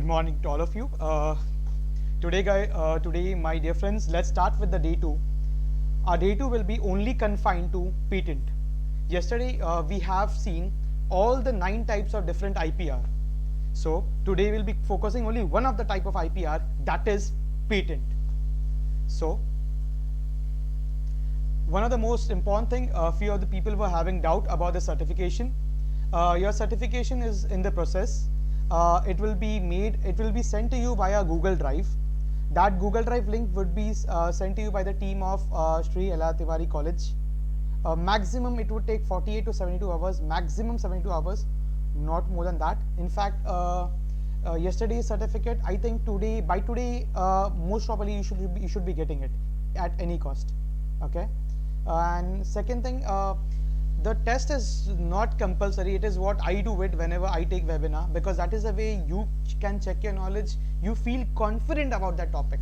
Good morning to all of you. Today, my dear friends, let's start with the day 2. Our day 2 will be only confined to patent. Yesterday, we have seen all the 9 types of different IPR. So today we'll be focusing only one of the type of IPR, that is patent. So one of the most important thing, few of the people were having doubt about the certification. Your certification is in the process. It will be sent to you via Google Drive. That Google Drive link would be sent to you by the team of Shree Tiwari College. Maximum it would take 48 to 72 hours, maximum 72 hours, not more than that. In fact, yesterday's certificate, I think by today, most probably you should be getting it at any cost. Okay. And second thing, the test is not compulsory. It is what I do it whenever I take webinar, because that is the way you can check your knowledge. You feel confident about that topic.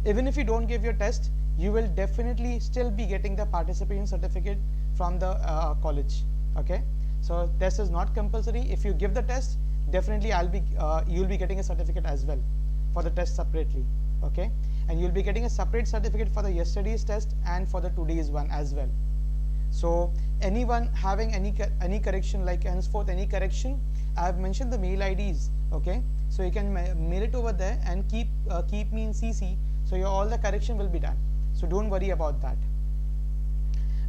Even if you don't give your test, you will definitely still be getting the participation certificate from the college. Okay. So test is not compulsory. If you give the test, definitely you'll be getting a certificate as well for the test separately. Okay. And you'll be getting a separate certificate for the yesterday's test and for the today's one as well. So anyone having any correction, like henceforth any correction, I have mentioned the mail IDs. Okay, so you can mail it over there and keep me in CC. So all the correction will be done. So don't worry about that.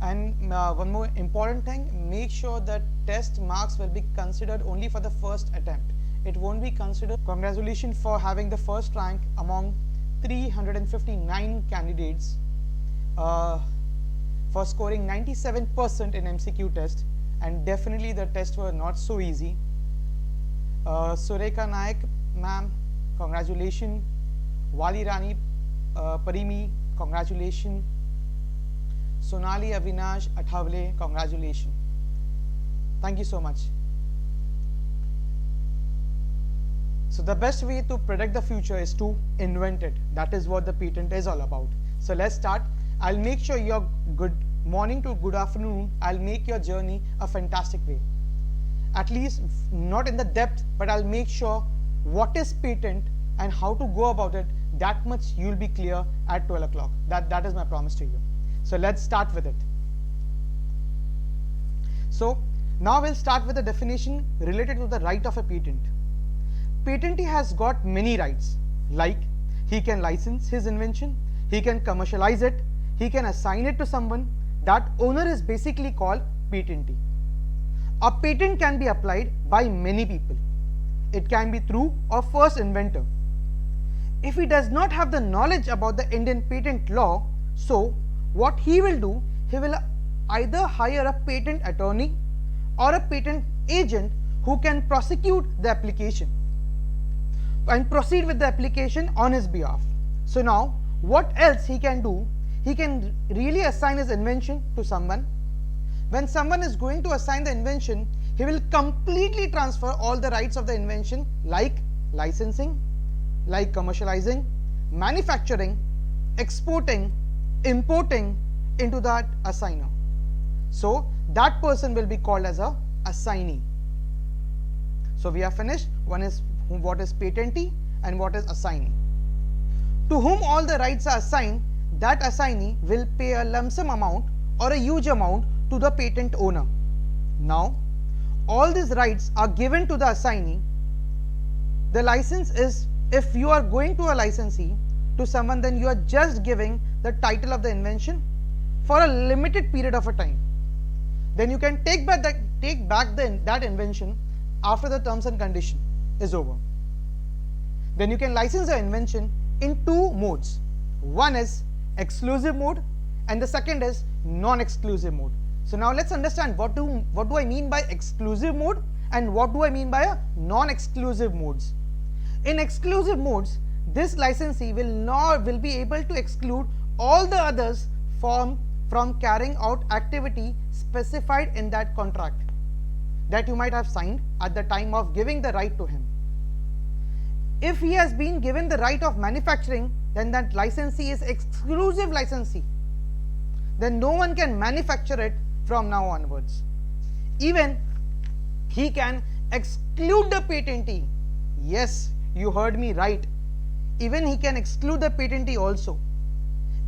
And one more important thing, make sure that test marks will be considered only for the first attempt. It won't be considered. Congratulations for having the first rank among 359 candidates, for scoring 97% in MCQ test, and definitely the tests were not so easy. Sureka Naik ma'am, congratulations. Wali Rani Parimi, congratulations. Sonali Avinash Athavle, congratulations. Thank you so much. So the best way to predict the future is to invent it. That is what the patent is all about. So let's start. I'll make sure your good morning to good afternoon, I'll make your journey a fantastic way. At least not in the depth, but I'll make sure what is patent and how to go about it, that much you'll be clear at 12 o'clock. That is my promise to you. So let's start with it. So now we'll start with the definition related to the right of a patent. Patentee has got many rights, like he can license his invention, he can commercialize it, he can assign it to someone. That owner is basically called patentee. A patent can be applied by many people. It can be through a first inventor. If he does not have the knowledge about the Indian patent law, so what he will do, he will either hire a patent attorney or a patent agent who can prosecute the application and proceed with the application on his behalf. So now what else he can do? He can really assign his invention to someone. When someone is going to assign the invention, he will completely transfer all the rights of the invention, like licensing, like commercializing, manufacturing, exporting, importing, into that assigner. So that person will be called as a assignee. So we are finished. One is what is patentee and what is assignee. To whom all the rights are assigned, that assignee will pay a lump sum amount or a huge amount to the patent owner. Now, all these rights are given to the assignee. The license is, if you are going to a licensee to someone, then you are just giving the title of the invention for a limited period of a time. Then you can take back that invention after the terms and condition is over. Then you can license the invention in 2 modes. One is exclusive mode and the second is non-exclusive mode. So now let's understand what do I mean by exclusive mode and what do I mean by a non-exclusive modes. In exclusive modes, this licensee will be able to exclude all the others from carrying out activity specified in that contract that you might have signed at the time of giving the right to him. If he has been given the right of manufacturing, then that licensee is exclusive licensee. Then no one can manufacture it from now onwards. Even he can exclude the patentee. Yes, you heard me right. Even he can exclude the patentee also.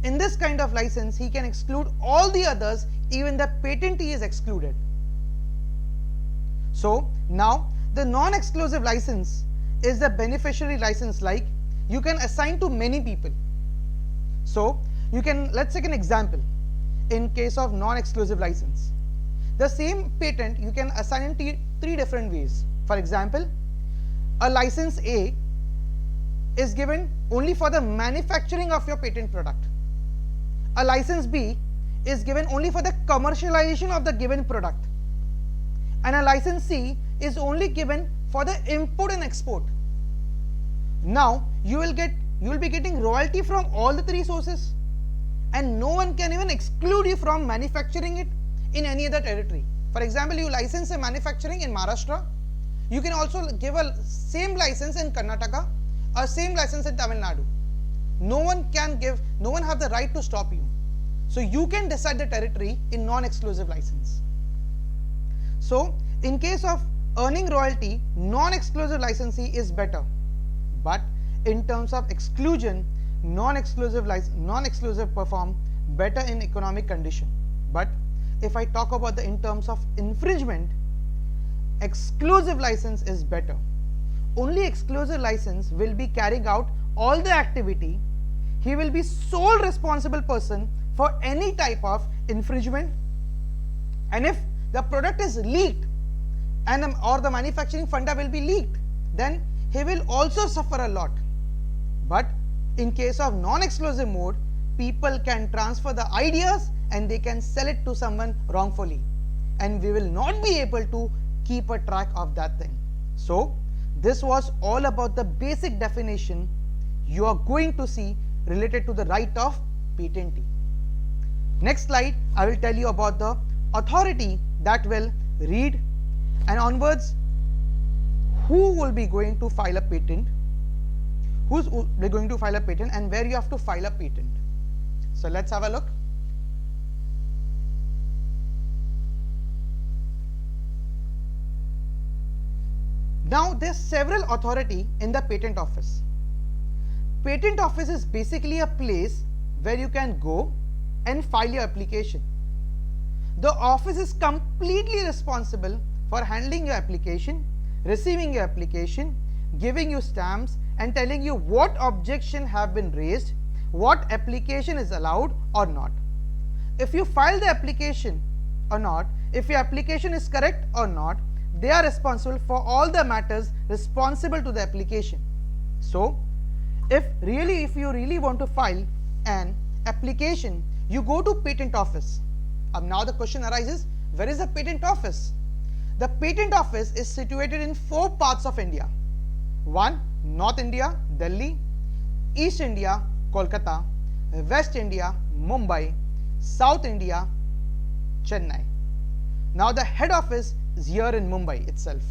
In this kind of license, he can exclude all the others, even the patentee is excluded. So now the non-exclusive license is the beneficiary license, like you can assign to many people. So you can, let's take an example. In case of non-exclusive license, the same patent you can assign in three different ways. For example, a license A is given only for the manufacturing of your patent product. A license B is given only for the commercialization of the given product. And a license C is only given for the import and export. Now you will be getting royalty from all the three sources, and no one can even exclude you from manufacturing it in any other territory. For example, you license a manufacturing in Maharashtra, you can also give a same license in Karnataka or same license in Tamil Nadu. No one have the right to stop you. So you can decide the territory in non-exclusive license. So in case of earning royalty, non-exclusive licensee is better. But in terms of exclusion, non-exclusive perform better in economic condition. But if I talk about in terms of infringement, exclusive license is better. Only exclusive license will be carrying out all the activity. He will be sole responsible person for any type of infringement, and if the product is leaked or the manufacturing funda will be leaked, then he will also suffer a lot. But in case of non-exclusive mode, people can transfer the ideas and they can sell it to someone wrongfully, and we will not be able to keep a track of that thing. So this was all about the basic definition you are going to see related to the right of patentee. Next slide, I will tell you about the authority that will read and onwards who will be going to file a patent, who's going to file a patent, and where you have to file a patent. So let's have a look. Now there's several authority in the patent office. Patent office is basically a place where you can go and file your application. The office is completely responsible for handling your application, receiving your application, giving you stamps and telling you what objection have been raised, what application is allowed or not. If you file the application or not, if your application is correct or not, they are responsible for all the matters responsible to the application. So if you really want to file an application, you go to patent office. Now the question arises, where is the patent office? The patent office is situated in 4 parts of India. 1. North India, Delhi; East India, Kolkata; West India, Mumbai; South India, Chennai. Now the head office is here in Mumbai itself.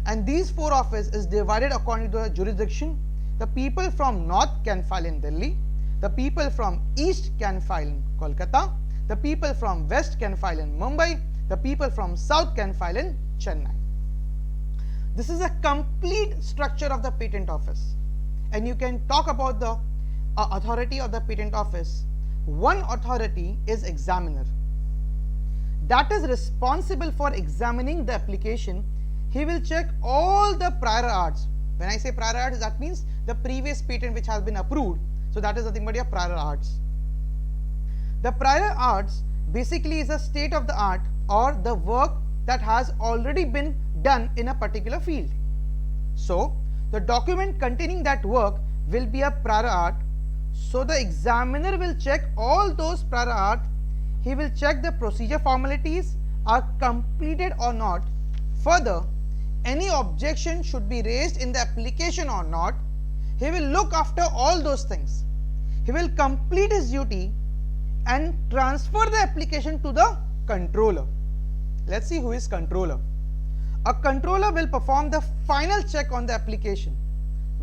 And these 4 offices is divided according to the jurisdiction. The people from North can file in Delhi, the people from East can file in Kolkata, the people from West can file in Mumbai, the people from South can file in Chennai. This is a complete structure of the patent office, and you can talk about the authority of the patent office. One authority is examiner. That is responsible for examining the application. He will check all the prior arts. When I say prior arts, that means the previous patent which has been approved. So that is nothing but your prior arts. The prior arts basically is a state of the art or the work that has already been done in a particular field. So the document containing that work will be a prior art. So the examiner will check all those prior art. He will check the procedure formalities are completed or not. Further, any objection should be raised in the application or not. He will look after all those things. He will complete his duty and transfer the application to the controller. Let's see who is controller. A controller will perform the final check on the application,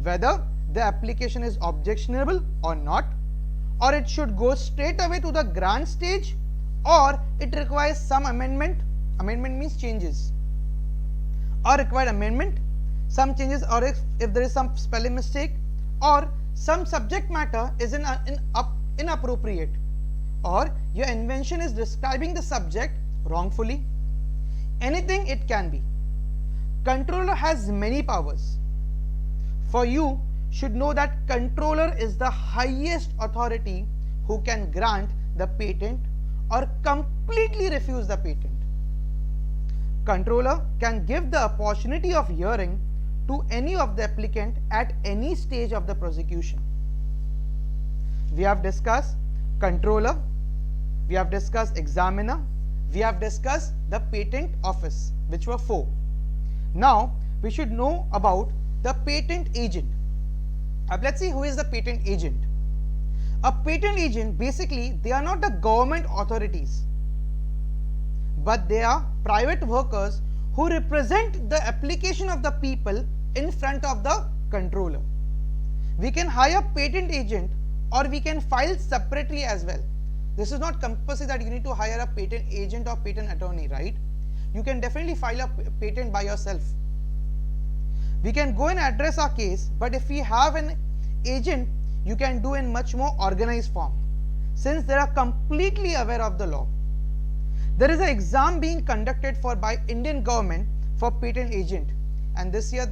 whether the application is objectionable or not, or it should go straight away to the grant stage, or it requires some amendment. Amendment means changes, or required amendment, some changes, or if there is some spelling mistake, or some subject matter is inappropriate, or your invention is describing the subject wrongfully, anything it can be. Controller has many powers. For you should know that controller is the highest authority who can grant the patent or completely refuse the patent. Controller can give the opportunity of hearing to any of the applicant at any stage of the prosecution. We have discussed controller, we have discussed examiner, we have discussed the patent office, which were 4. Now we should know about the patent agent. Let's see who is the patent agent. A patent agent, basically they are not the government authorities, but they are private workers who represent the application of the people in front of the controller. We can hire patent agent or we can file separately as well. This is not compulsory that you need to hire a patent agent or patent attorney, right? You can definitely file a patent by yourself. We can go and address our case, but if we have an agent, you can do in much more organized form, since they are completely aware of the law. There is an exam being conducted by Indian government for patent agent, and this year,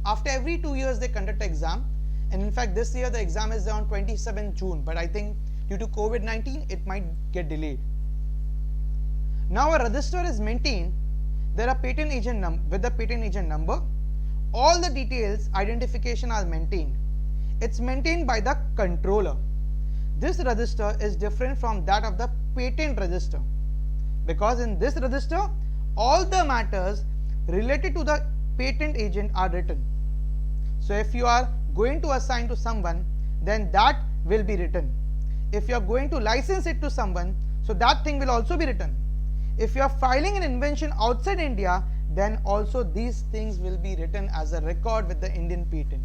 after every 2 years they conduct an exam, and in fact this year the exam is on 27 June, but I think due to COVID-19 it might get delayed. Now a register is maintained. There are patent agent with the patent agent number. All the details, identification are maintained. It's maintained by the controller. This register is different from that of the patent register, because in this register all the matters related to the patent agent are written. So if you are going to assign to someone, then that will be written. If you are going to license it to someone, so that thing will also be written. If you are filing an invention outside India, then also these things will be written as a record with the Indian patent.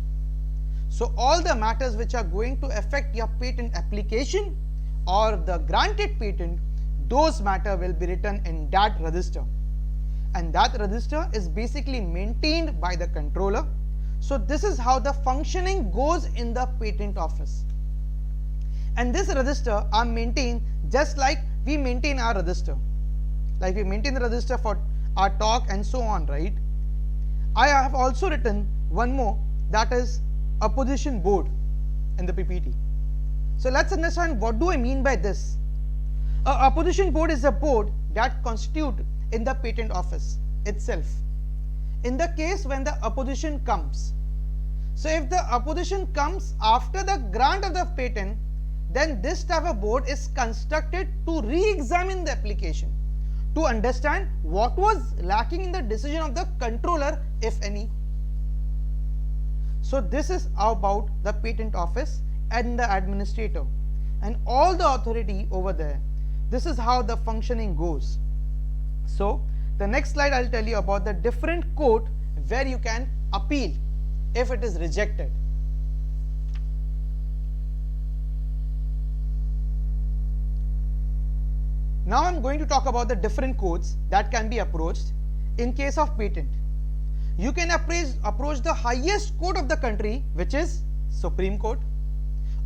So all the matters which are going to affect your patent application or the granted patent, those matter will be written in that register, and that register is basically maintained by the controller. So this is how the functioning goes in the patent office, and this register are maintained just like we maintain our register, like we maintain the register for our talk and so on, right? I have also written one more, that is opposition board in the PPT. So let's understand what do I mean by this. A opposition board is a board that constitute in the patent office itself in the case when the opposition comes. So if the opposition comes after the grant of the patent, then this type of board is constructed to re-examine the application, to understand what was lacking in the decision of the controller, if any. So this is about the patent office and the administrator and all the authority over there. This is how the functioning goes. So the next slide I'll tell you about the different court where you can appeal if it is rejected. Now I'm going to talk about the different courts that can be approached in case of patent. You can approach the highest court of the country, which is Supreme Court,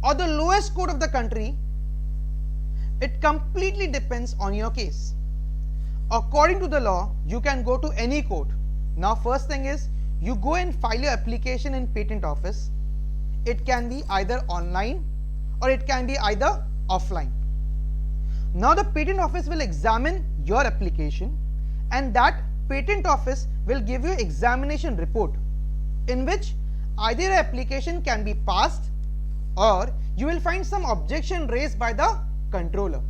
or the lowest court of the country. It completely depends on your case. According to the law, you can go to any court. Now first thing is, you go and file your application in patent office. It can be either online or it can be either offline. Now the patent office will examine your application, and that patent office will give you examination report in which either your application can be passed or you will find some objection raised by the controller.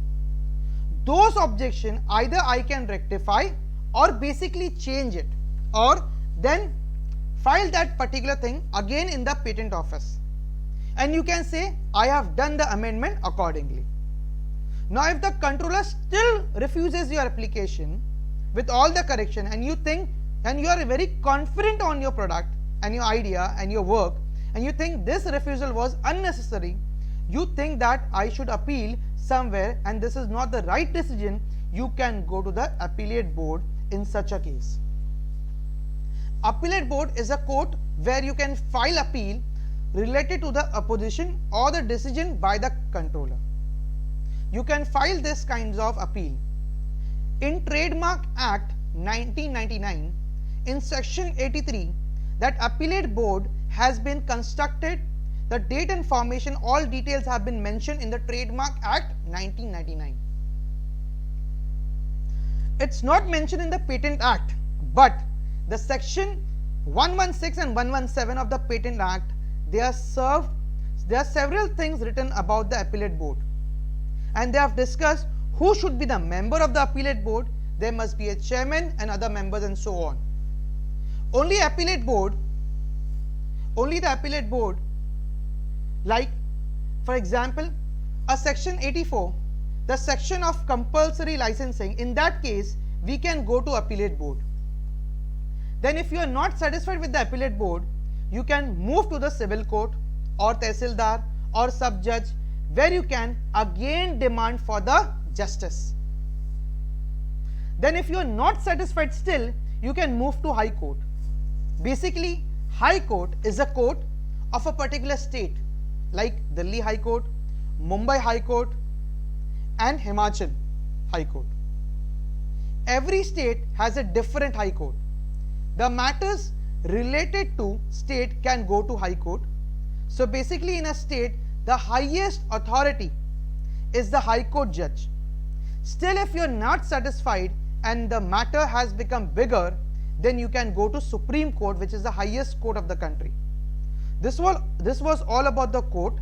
Those objections either I can rectify or basically change it, or then file that particular thing again in the patent office, and you can say I have done the amendment accordingly. Now if the controller still refuses your application with all the correction, and you think and you are very confident on your product and your idea and your work, and you think this refusal was unnecessary, you think that I should appeal somewhere and this is not the right decision, you can go to the appellate board in such a case. Appellate board is a court where you can file appeal related to the opposition or the decision by the controller. You can file this kinds of appeal. In Trademark Act 1999, in section 83, that appellate board has been constructed. The date and formation, all details have been mentioned in the Trademark Act 1999. It's not mentioned in the Patent Act, but the section 116 and 117 of the Patent Act, there are several things written about the appellate board, and they have discussed who should be the member of the appellate board. There must be a chairman and other members and so on. Only the appellate board, like for example, a section 84, the section of compulsory licensing, in that case we can go to appellate board. Then if you are not satisfied with the appellate board, you can move to the civil court or tehsildar or sub-judge, where you can again demand for the justice. Then if you are not satisfied still, you can move to High Court. Basically, High Court is a court of a particular state, like Delhi High Court, Mumbai High Court and Himachal High Court. Every state has a different High Court. The matters related to state can go to High Court. So basically, in a state, the highest authority is the High Court judge. Still, if you are not satisfied and the matter has become bigger, then you can go to Supreme Court, which is the highest court of the country. This was all about the court,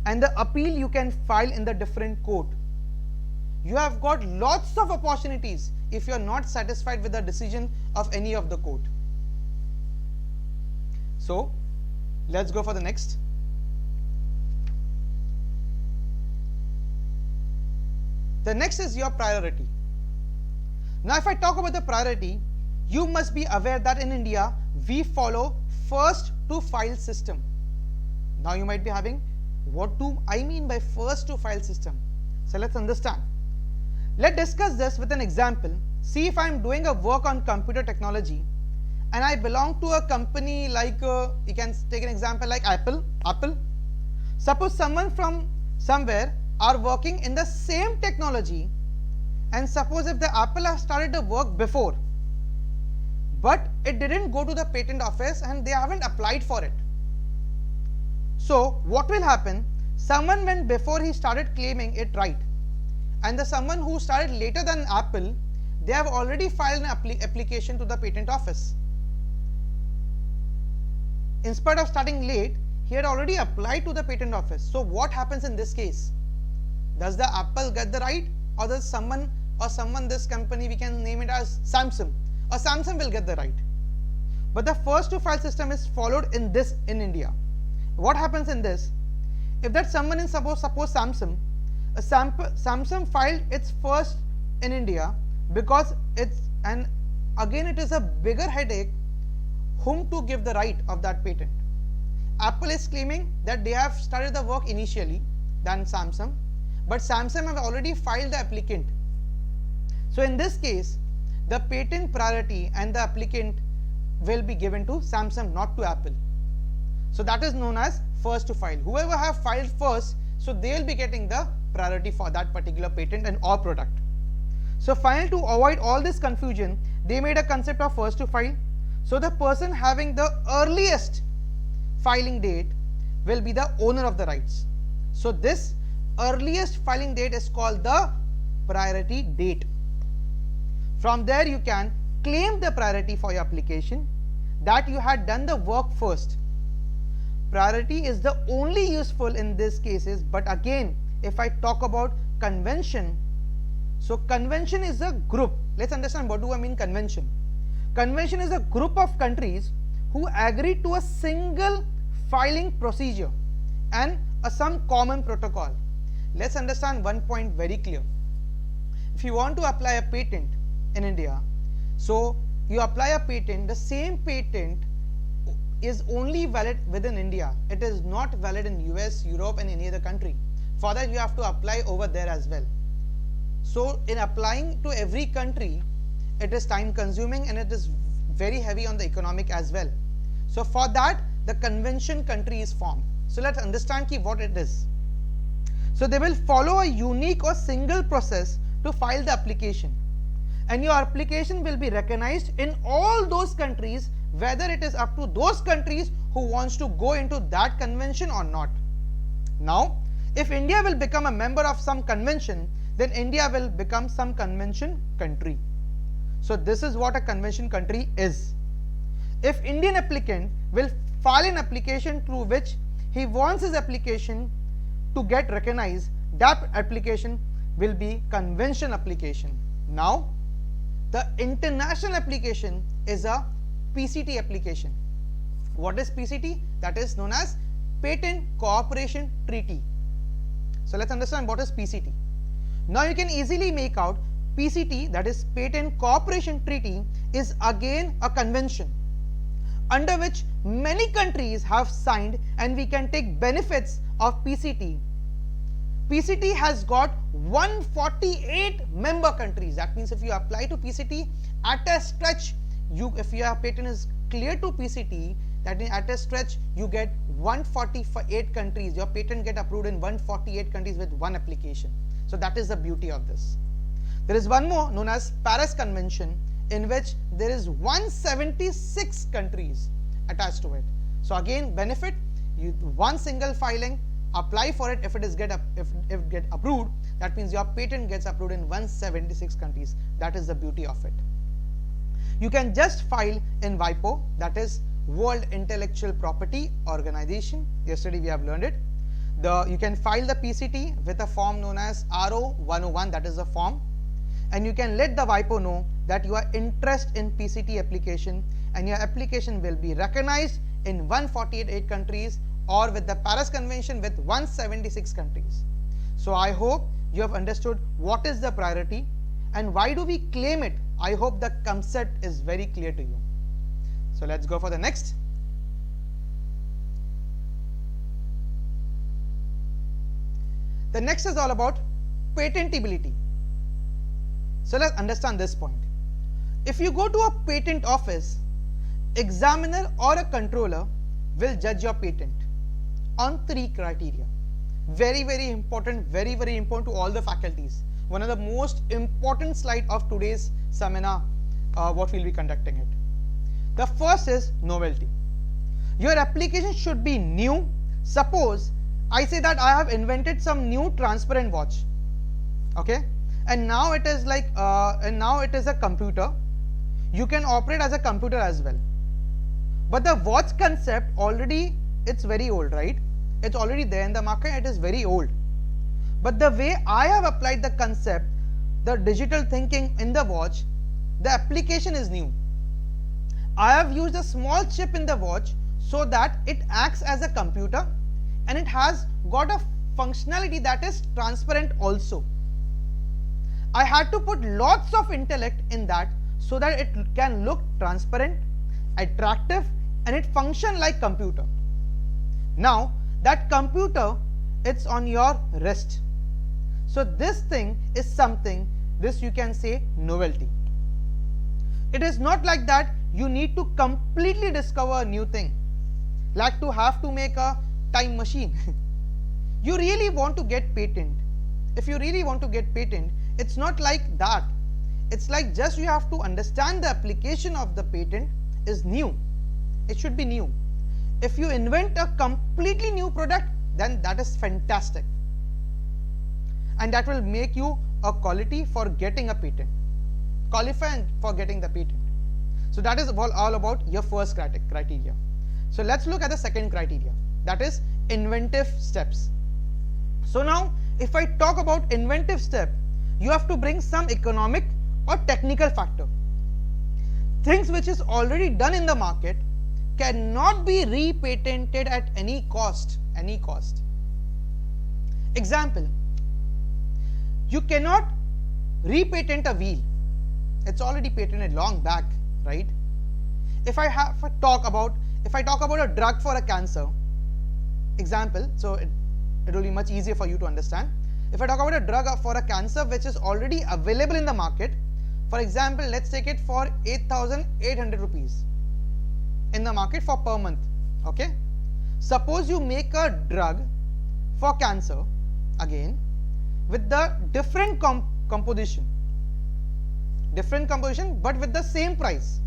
and the appeal you can file in the different court. You have got lots of opportunities if you are not satisfied with the decision of any of the court. So let's go for the next. The next is your priority. Now if I talk about the priority, you must be aware that in India we follow first to file system. Now you might be having, what do I mean by first to file system? So let's understand. Let's discuss this with an example. See, if I am doing a work on computer technology and I belong to a company like, you can take an example like Apple. Suppose someone from somewhere are working in the same technology, and suppose if the Apple has started the work before, but it didn't go to the patent office and they haven't applied for it. So what will happen? Someone went before he started claiming it right, and the someone who started later than Apple, they have already filed an application to the patent office. In spite of starting late, he had already applied to the patent office. So what happens in this case? Does the Apple get the right, or does someone, this company, we can name it as Samsung, or Samsung will get the right? But the first to file system is followed in India. What happens in this? If that someone is suppose Samsung, Samsung filed its first in India, because it is a bigger headache whom to give the right of that patent. Apple is claiming that they have started the work initially than Samsung, but Samsung have already filed the applicant. So in this case, the patent priority and the applicant will be given to Samsung, not to Apple. So that is known as first to file. Whoever have filed first, so they will be getting the priority for that particular patent and or product. So finally, to avoid all this confusion, they made a concept of first to file. So the person having the earliest filing date will be the owner of the rights. So this earliest filing date is called the priority date. From there you can claim the priority for your application that you had done the work first. Priority is the only useful in these cases, but again, if I talk about convention, so convention is a group. Let's understand what do I mean convention. Convention is a group of countries who agree to a single filing procedure and some common protocol. Let's understand one point very clear. If you want to apply a patent in India, so you apply a patent, the same patent is only valid within India. It is not valid in US, Europe and any other country. For that you have to apply over there as well. So in applying to every country, it is time consuming and it is very heavy on the economic as well. So for that, the convention country is formed. So let's understand what it is. So they will follow a unique or single process to file the application, and your application will be recognized in all those countries, whether it is up to those countries who wants to go into that convention or not. Now, if India will become a member of some convention, then India will become some convention country. So this is what a convention country is. If Indian applicant will file an application through which he wants his application to get recognized, that application will be convention application. Now, the international application is a PCT application. What is PCT? That is known as Patent Cooperation Treaty. So let's understand what is PCT. Now you can easily make out PCT, that is Patent Cooperation Treaty, is again a convention under which many countries have signed, and we can take benefits of PCT. PCT has got 148 member countries. That means if you apply to PCT, at a stretch, if your patent is clear to PCT, that means at a stretch you get 148 countries. Your patent get approved in 148 countries with one application. So that is the beauty of this. There is one more known as Paris Convention, in which there is 176 countries attached to it. So again, benefit, one single filing, apply for it. If it get approved, that means your patent gets approved in 176 countries. That is the beauty of it. You can just file in WIPO, that is World Intellectual Property Organization. Yesterday we have learned it. You can file the PCT with a form known as RO 101, that is the form, and you can let the WIPO know that you are interested in PCT application, and your application will be recognized in 148 countries, or with the Paris Convention with 176 countries. So I hope you have understood what is the priority and why do we claim it. I hope the concept is very clear to you. So let's go for the next. The next is all about patentability. So let's understand this point. If you go to a patent office, examiner or a controller will judge your patent on 3 criteria. Very, very important, very, very important to all the faculties. One of the most important slide of today's seminar, what we'll be conducting it. The first is novelty. Your application should be new. Suppose I say that I have invented some new transparent watch, okay, and now it is like it is a computer. You can operate as a computer as well, but the watch concept already, it's very old, right? It's already there in the market. It is very old, but the way I have applied the concept, the digital thinking in the watch, the application is new. I have used a small chip in the watch so that it acts as a computer, and it has got a functionality that is transparent also. I had to put lots of intellect in that so that it can look transparent, attractive, and it function like computer. Now that computer, it's on your wrist. So this thing is something, this you can say novelty. It is not like that you need to completely discover a new thing, like to have to make a time machine. You really want to get patent. If you really want to get patent, it's not like that. It's like just you have to understand the application of the patent is new. It should be new. If you invent a completely new product, then that is fantastic, and that will make you a quality for getting a patent, qualifying for getting the patent. So that is all about your first criteria. So let's look at the second criteria, that is inventive steps. So now if I talk about inventive step, you have to bring some economic or technical factor. Things which is already done in the market cannot be repatented at any cost. Example, you cannot repatent a wheel. It's already patented long back, right? If I talk about a drug for a cancer, example, so it will be much easier for you to understand. If I talk about a drug for a cancer which is already available in the market, For example, let's take it for 8,800 rupees in the market for per month. Okay. Suppose you make a drug for cancer again with the different composition but with the same price.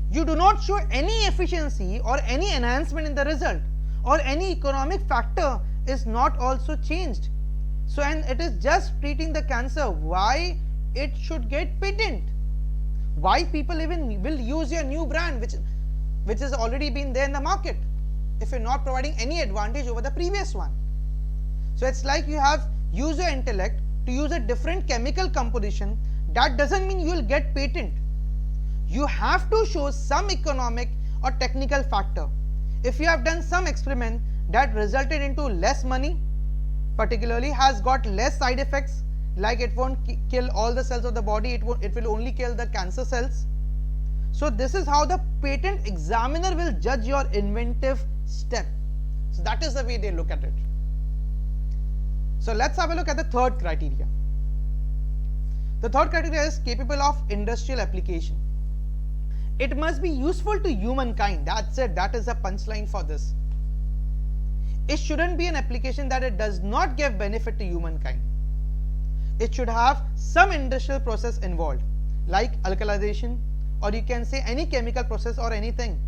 You do not show any efficiency or any enhancement in the result, or any economic factor is not also changed. So, and it is just treating the cancer. Why it should get patent? Why people even will use your new brand which has already been there in the market if you're not providing any advantage over the previous one? So it's like you have used your intellect to use a different chemical composition. That doesn't mean you will get patent. You have to show some economic or technical factor. If you have done some experiment that resulted into less money, particularly has got less side effects, like it won't kill all the cells of the body, it will only kill the cancer cells. So this is how the patent examiner will judge your inventive step. So that is the way they look at it. So let's have a look at the third criteria. The third criteria is capable of industrial application. It must be useful to humankind. That's it. That is the punchline for this. It shouldn't be an application that it does not give benefit to humankind. It should have some industrial process involved, like alkalization, or you can say any chemical process or anything.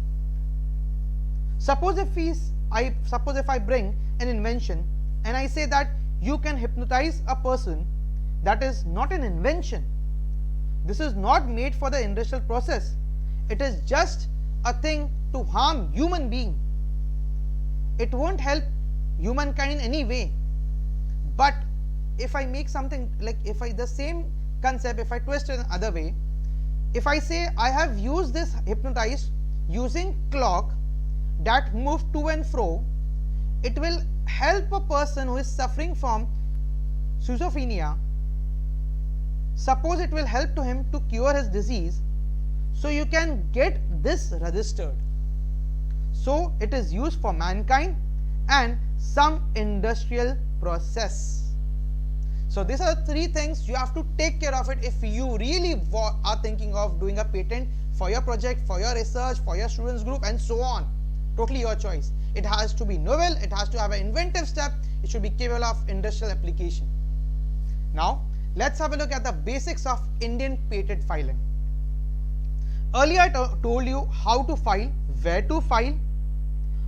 Suppose if I bring an invention and I say that you can hypnotize a person, that is not an invention. This is not made for the industrial process. It is just a thing to harm human being. It won't help humankind in any way. But if I make something like, the same concept, if I twist it another way, if I say I have used this hypnotize using clock that move to and fro, it will help a person who is suffering from schizophrenia. Suppose it will help to him to cure his disease, so you can get this registered. So it is used for mankind and some industrial process. So these are three things you have to take care of it if you really are thinking of doing a patent for your project, for your research, for your students group, and so on. Totally your choice. It has to be novel, it has to have an inventive step, it should be capable of industrial application. Now let's have a look at the basics of Indian patent filing. Earlier I told you how to file, where to file,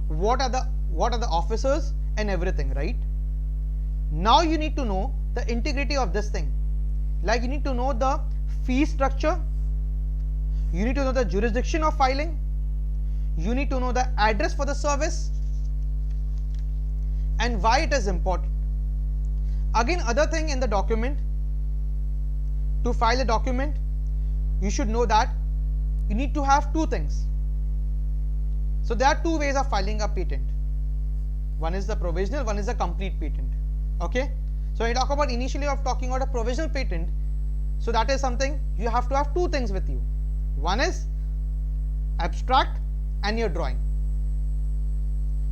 what are the officers and everything, right? Now you need to know the integrity of this thing. Like you need to know the fee structure, you need to know the jurisdiction of filing, you need to know the address for the service, and why it is important. Again, other thing in the document, to file a document, you should know that you need to have two things. So there are two ways of filing a patent. One is the provisional, one is the complete patent. Okay. So when you talk about initially of talking about a provisional patent, so that is something you have to have two things with you. One is abstract and your drawing.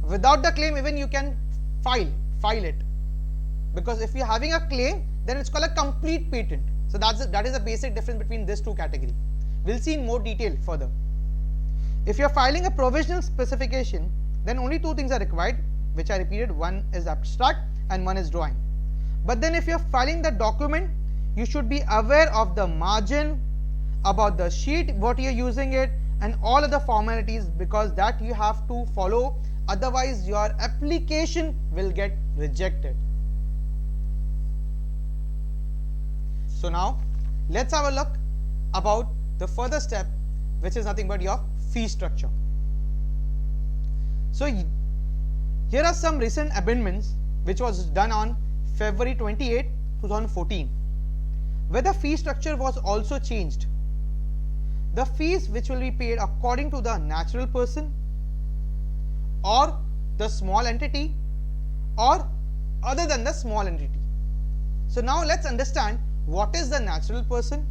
Without the claim, even you can file it, because if you're having a claim, then it's called a complete patent. So that is the basic difference between these two categories. We'll see in more detail further. If you're filing a provisional specification, then only two things are required, which I repeated. One is abstract and one is drawing. But then if you're filing the document, you should be aware of the margin, about the sheet, what you're using it, and all of the formalities, because that you have to follow, otherwise your application will get rejected. So now let's have a look about the further step, which is nothing but your fee structure. So here are some recent amendments which was done on February 28, 2014, where the fee structure was also changed. The fees which will be paid according to the natural person, or the small entity, or other than the small entity. So now let's understand what is the natural person,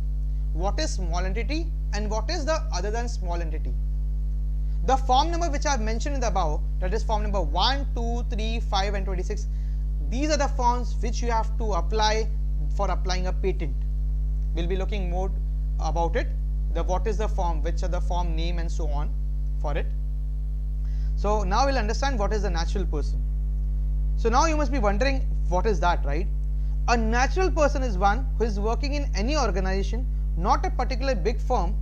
what is small entity, and what is the other than small entity. The form number which I have mentioned in the above, that is form number 1, 2, 3, 5 and 26, these are the forms which you have to apply for applying a patent. we'll be looking more about it, the what is the form, which are the form name and so on for it. So now we'll understand what is a natural person. So now you must be wondering, what is that, right? A natural person is one who is working in any organization, not a particular big firm.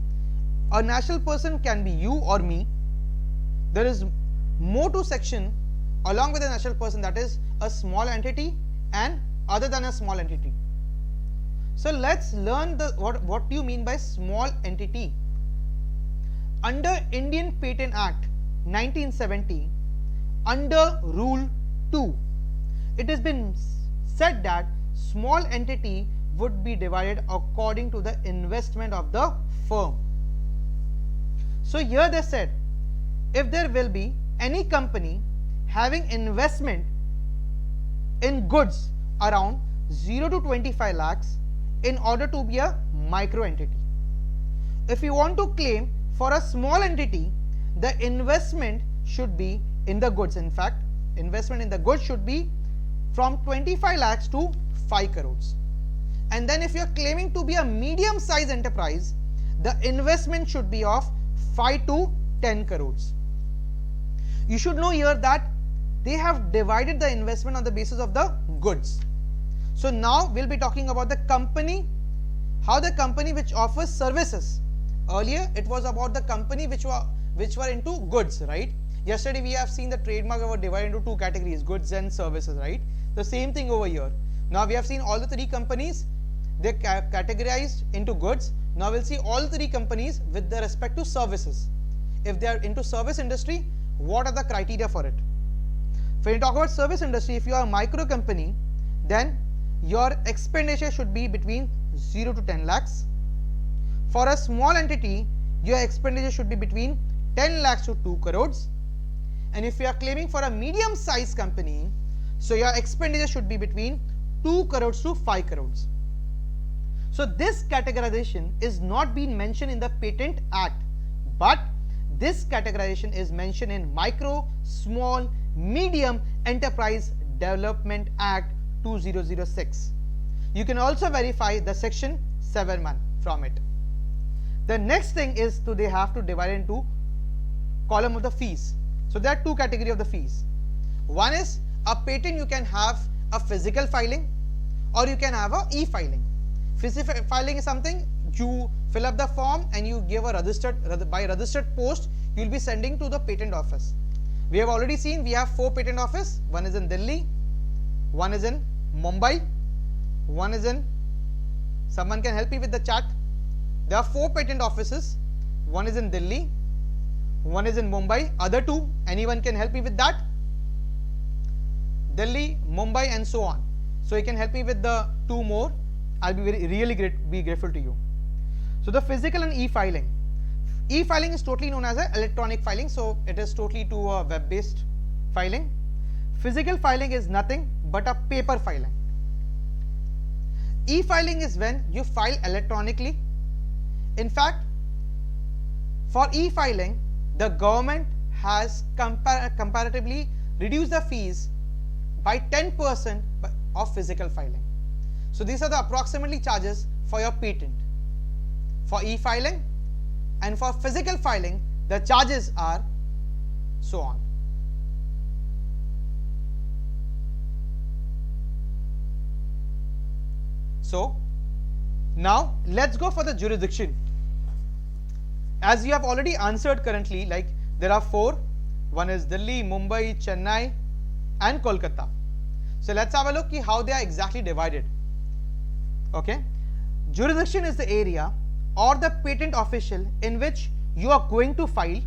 A natural person can be you or me. There is more to section along with a natural person, that is a small entity and other than a small entity. So let's learn the what do you mean by small entity. Under Indian Patent Act 1970, under Rule 2, it has been said that small entity would be divided according to the investment of the firm. So here they said, if there will be any company having investment in goods around 0 to 25 lakhs in order to be a micro entity. If you want to claim for a small entity, the investment should be in the goods. In fact, investment in the goods should be from 25 lakhs to 5 crores. And then if you are claiming to be a medium size enterprise, the investment should be of 5 to 10 crores. You should know here that they have divided the investment on the basis of the goods. So now we'll be talking about the company, how the company which offers services. Earlier it was about the company which were into goods, right? Yesterday we have seen the trademark were divided into two categories, goods and services, right? The same thing over here. Now we have seen all the three companies, they categorized into goods. Now we'll see all three companies with the respect to services. If they are into service industry, what are the criteria for it? When you talk about service industry, if you are a micro company, then your expenditure should be between 0 to 10 lakhs. For a small entity, your expenditure should be between 10 lakhs to 2 crores. And if you are claiming for a medium sized company, so your expenditure should be between 2 crores to 5 crores. So this categorization is not being mentioned in the Patent Act, but this categorization is mentioned in Micro, Small, Medium Enterprise Development Act 2006. You can also verify the section 7(1) from it. The next thing is they have to divide into column of the fees. So there are two categories of the fees. One is a patent, you can have a physical filing or you can have a e-filing. Physical filing is something you fill up the form and you give a registered post, you will be sending to the patent office. We have already seen we have 4 patent office. One is in Delhi, one is in Mumbai, one is in, someone can help me with the chat. There are 4 patent offices. One is in Delhi, one is in Mumbai, other 2, anyone can help me with that? Delhi, Mumbai and so on. So you can help me with the 2 more. I'll be really grateful to you. So the physical and e-filing. E-filing is totally known as an electronic filing, so it is totally to a web-based filing. Physical filing is nothing but a paper filing. E-filing is when you file electronically. In fact, for e-filing, the government has comparatively reduced the fees by 10% of physical filing. So these are the approximately charges for your patent. For e-filing and for physical filing, the charges are so on. So now let's go for the jurisdiction. As you have already answered currently, like there are 4. One is Delhi, Mumbai, Chennai and Kolkata. So let's have a look at how they are exactly divided. Okay, jurisdiction is the area or the patent official in which you are going to file.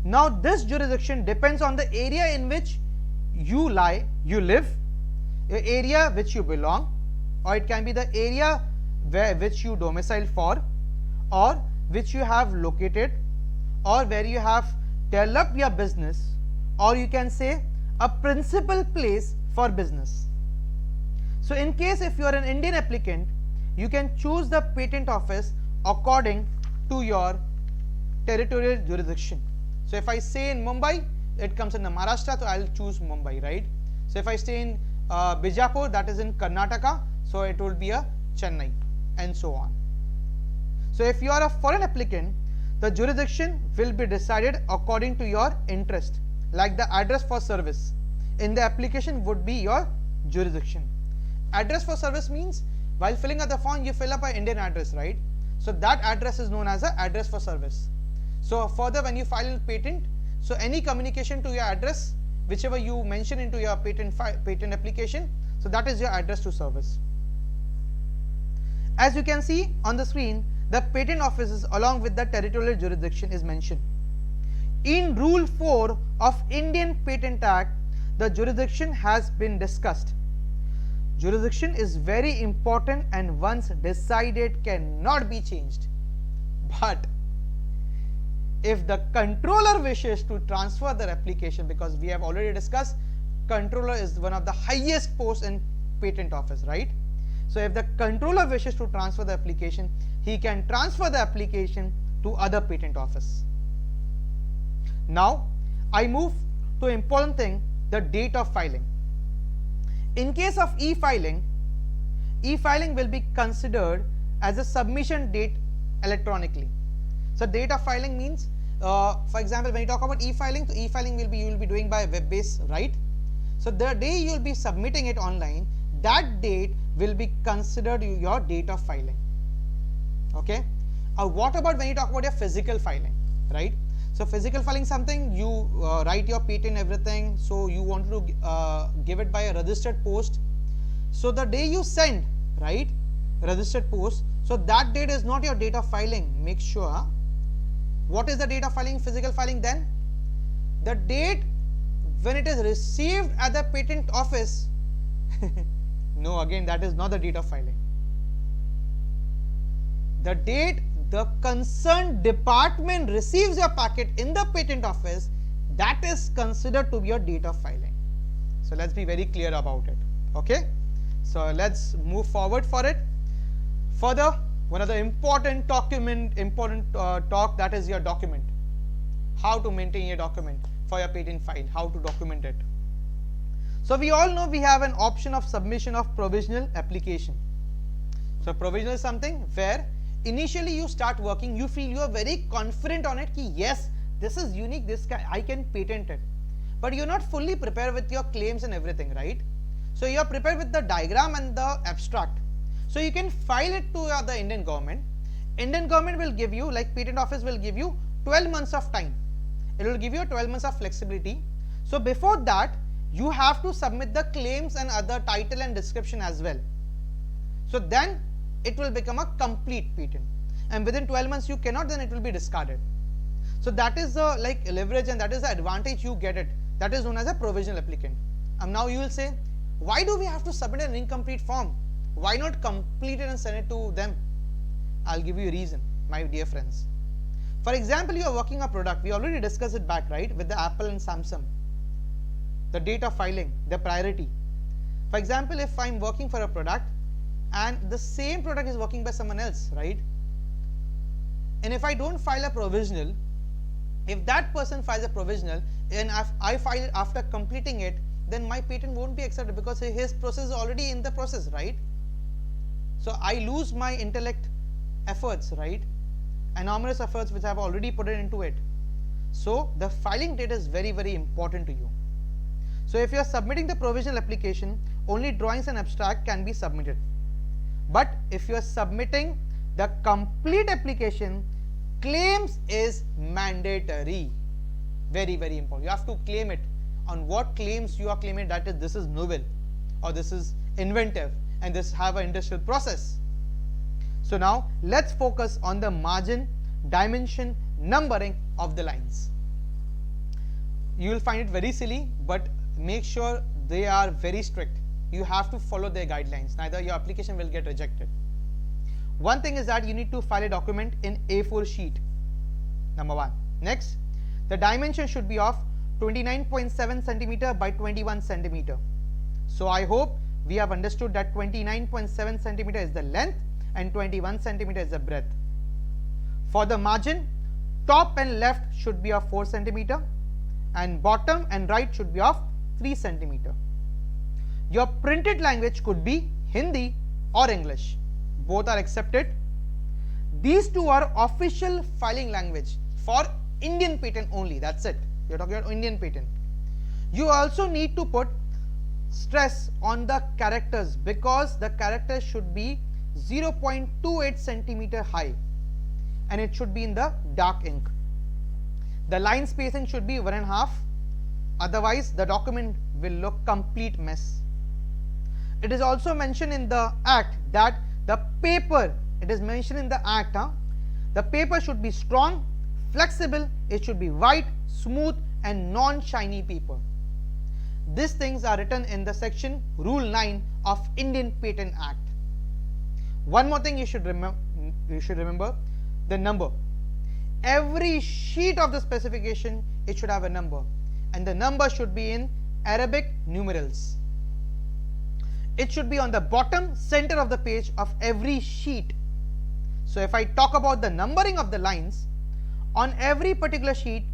Now this jurisdiction depends on the area in which you live, the area which you belong, or it can be the area which you domicile for, or which you have located, or where you have developed your business, or you can say a principal place for business. So in case if you are an Indian applicant, you can choose the patent office according to your territorial jurisdiction. So if I say in Mumbai, it comes in the Maharashtra, so I'll choose Mumbai, right? So if I stay in Bijapur, that is in Karnataka, so it will be a Chennai. and so on. So if you are a foreign applicant, the jurisdiction will be decided according to your interest, like the address for service in the application would be your jurisdiction. Address for service means while filling out the form you fill up an Indian address, right? So that address is known as a address for service. So further, when you file a patent, so any communication to your address, whichever you mention into your patent application, so that is your address to service. As you can see on the screen, the patent offices along with the territorial jurisdiction is mentioned. In Rule 4 of Indian Patent Act, the jurisdiction has been discussed. Jurisdiction is very important and once decided cannot be changed. But if the controller wishes to transfer their application, because we have already discussed controller is one of the highest posts in patent office, right? So if the controller wishes to transfer the application, he can transfer the application to other patent office. Now I move to important thing, the date of filing. In case of e-filing will be considered as a submission date electronically. So date of filing means, for example, when you talk about e-filing, so e-filing will be, you will be doing by web based, right? So the day you will be submitting it online, that date will be considered your date of filing. Okay. What about when you talk about your physical filing, right? So physical filing something you write your patent everything, so you want to give it by a registered post. So the day you send, right, registered post, so that date is not your date of filing. Make sure. What is the date of filing? Physical filing then? The date when it is received at the patent office. No, again that is not the date of filing. The date the concerned department receives your packet in the patent office, that is considered to be your date of filing. So let's be very clear about it. Okay. So let's move forward for it. Further, one of the important talk, that is your document. How to maintain your document for your patent file, how to document it. So we all know we have an option of submission of provisional application. So provisional is something where initially you start working, you feel you are very confident on it, ki yes, this is unique, I can patent it. But you're not fully prepared with your claims and everything, right? So you are prepared with the diagram and the abstract. So you can file it to the Indian government. Indian government will give you, like patent office will give you 12 months of time. It will give you 12 months of flexibility. So before that, you have to submit the claims and other title and description as well. So then it will become a complete patent, and within 12 months you cannot, then it will be discarded. So that is the like leverage and that is the advantage you get it. That is known as a provisional applicant. Now you will say, why do we have to submit an incomplete form? Why not complete it and send it to them? I'll give you a reason, my dear friends. For example, you are working a product, we already discussed it back, right, with the Apple and Samsung. The date of filing, the priority. For example, if I'm working for a product and the same product is working by someone else, right? And if I don't file a provisional, if that person files a provisional and I file it after completing it, then my patent won't be accepted because his process is already in the process, right? So I lose my intellect efforts, right? Enormous efforts which I have already put it into it. So the filing date is very, very important to you. So if you are submitting the provisional application, only drawings and abstract can be submitted. But if you are submitting the complete application, claims is mandatory. Very, very important. You have to claim it. On what claims you are claiming, that is this is novel or this is inventive and this have an industrial process. So now let's focus on the margin, dimension, numbering of the lines. You will find it very silly, but make sure they are very strict. You have to follow their guidelines, neither your application will get rejected. One thing is that you need to file a document in A4 sheet, number one. Next, the dimension should be of 29.7 centimeter by 21 centimeter. So I hope we have understood that 29.7 centimeter is the length and 21 centimeter is the breadth. For the margin, top and left should be of 4 centimeter and bottom and right should be of 3 centimeter. Your printed language could be Hindi or English. both are accepted. These two are official filing language for Indian patent only, that's it. You're talking about Indian patent. You also need to put stress on the characters, because the characters should be 0.28 centimeter high and it should be in the dark ink. The line spacing should be 1.5, otherwise the document will look complete mess. It is also mentioned in the act that the paper, it is mentioned in the act, the paper should be strong, flexible, it should be white, smooth and non-shiny paper. These things are written in the section Rule 9 of Indian Patent Act. One more thing you should remember, the number. Every sheet of the specification, it should have a number, and the number should be in Arabic numerals. It should be on the bottom center of the page of every sheet. So if I talk about the numbering of the lines, on every particular sheet,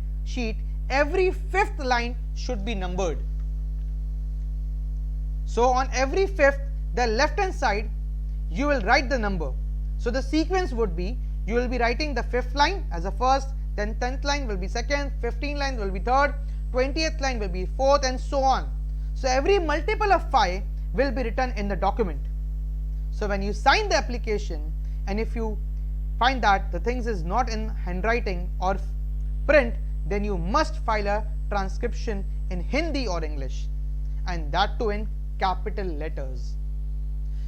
every fifth line should be numbered. So on every fifth, the left hand side, you will write the number. So the sequence would be, you will be writing the fifth line as a first, then 10th line will be second, 15th line will be third, 20th line will be fourth, and so on. So every multiple of 5 will be written in the document. So when you sign the application, and if you find that the things is not in handwriting or print, then you must file a transcription in Hindi or English, and that too in capital letters.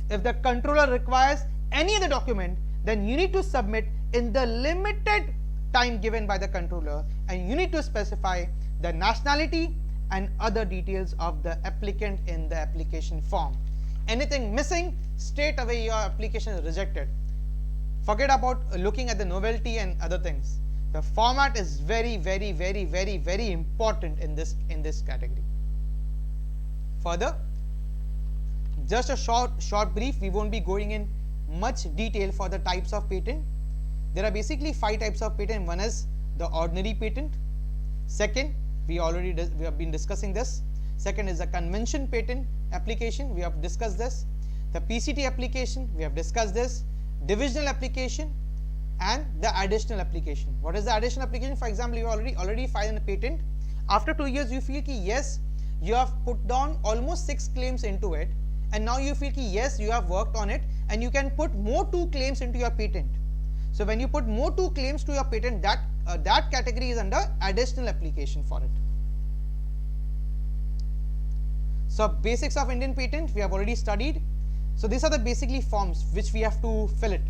If the controller requires any other document, then you need to submit in the limited time given by the controller, and you need to specify the nationality and other details of the applicant in the application form. Anything missing, straight away your application is rejected. Forget about looking at the novelty and other things. The format is very important in this category. Further, just a short brief. We won't be going in much detail for the types of patent. There are basically 5 types of patent. One is the ordinary patent. Second, we have been discussing this. Second is the convention patent application. We have discussed this. The PCT application, we have discussed this. Divisional application and the additional application. What is the additional application? For example, you already filed a patent. After 2 years, you feel ki yes, you have put down almost 6 claims into it, and now you feel ki yes, you have worked on it, and you can put more 2 claims into your patent. So when you put more 2 claims to your patent, that category is under additional application for it. So basics of Indian patent we have already studied. So these are the basically forms which we have to fill it.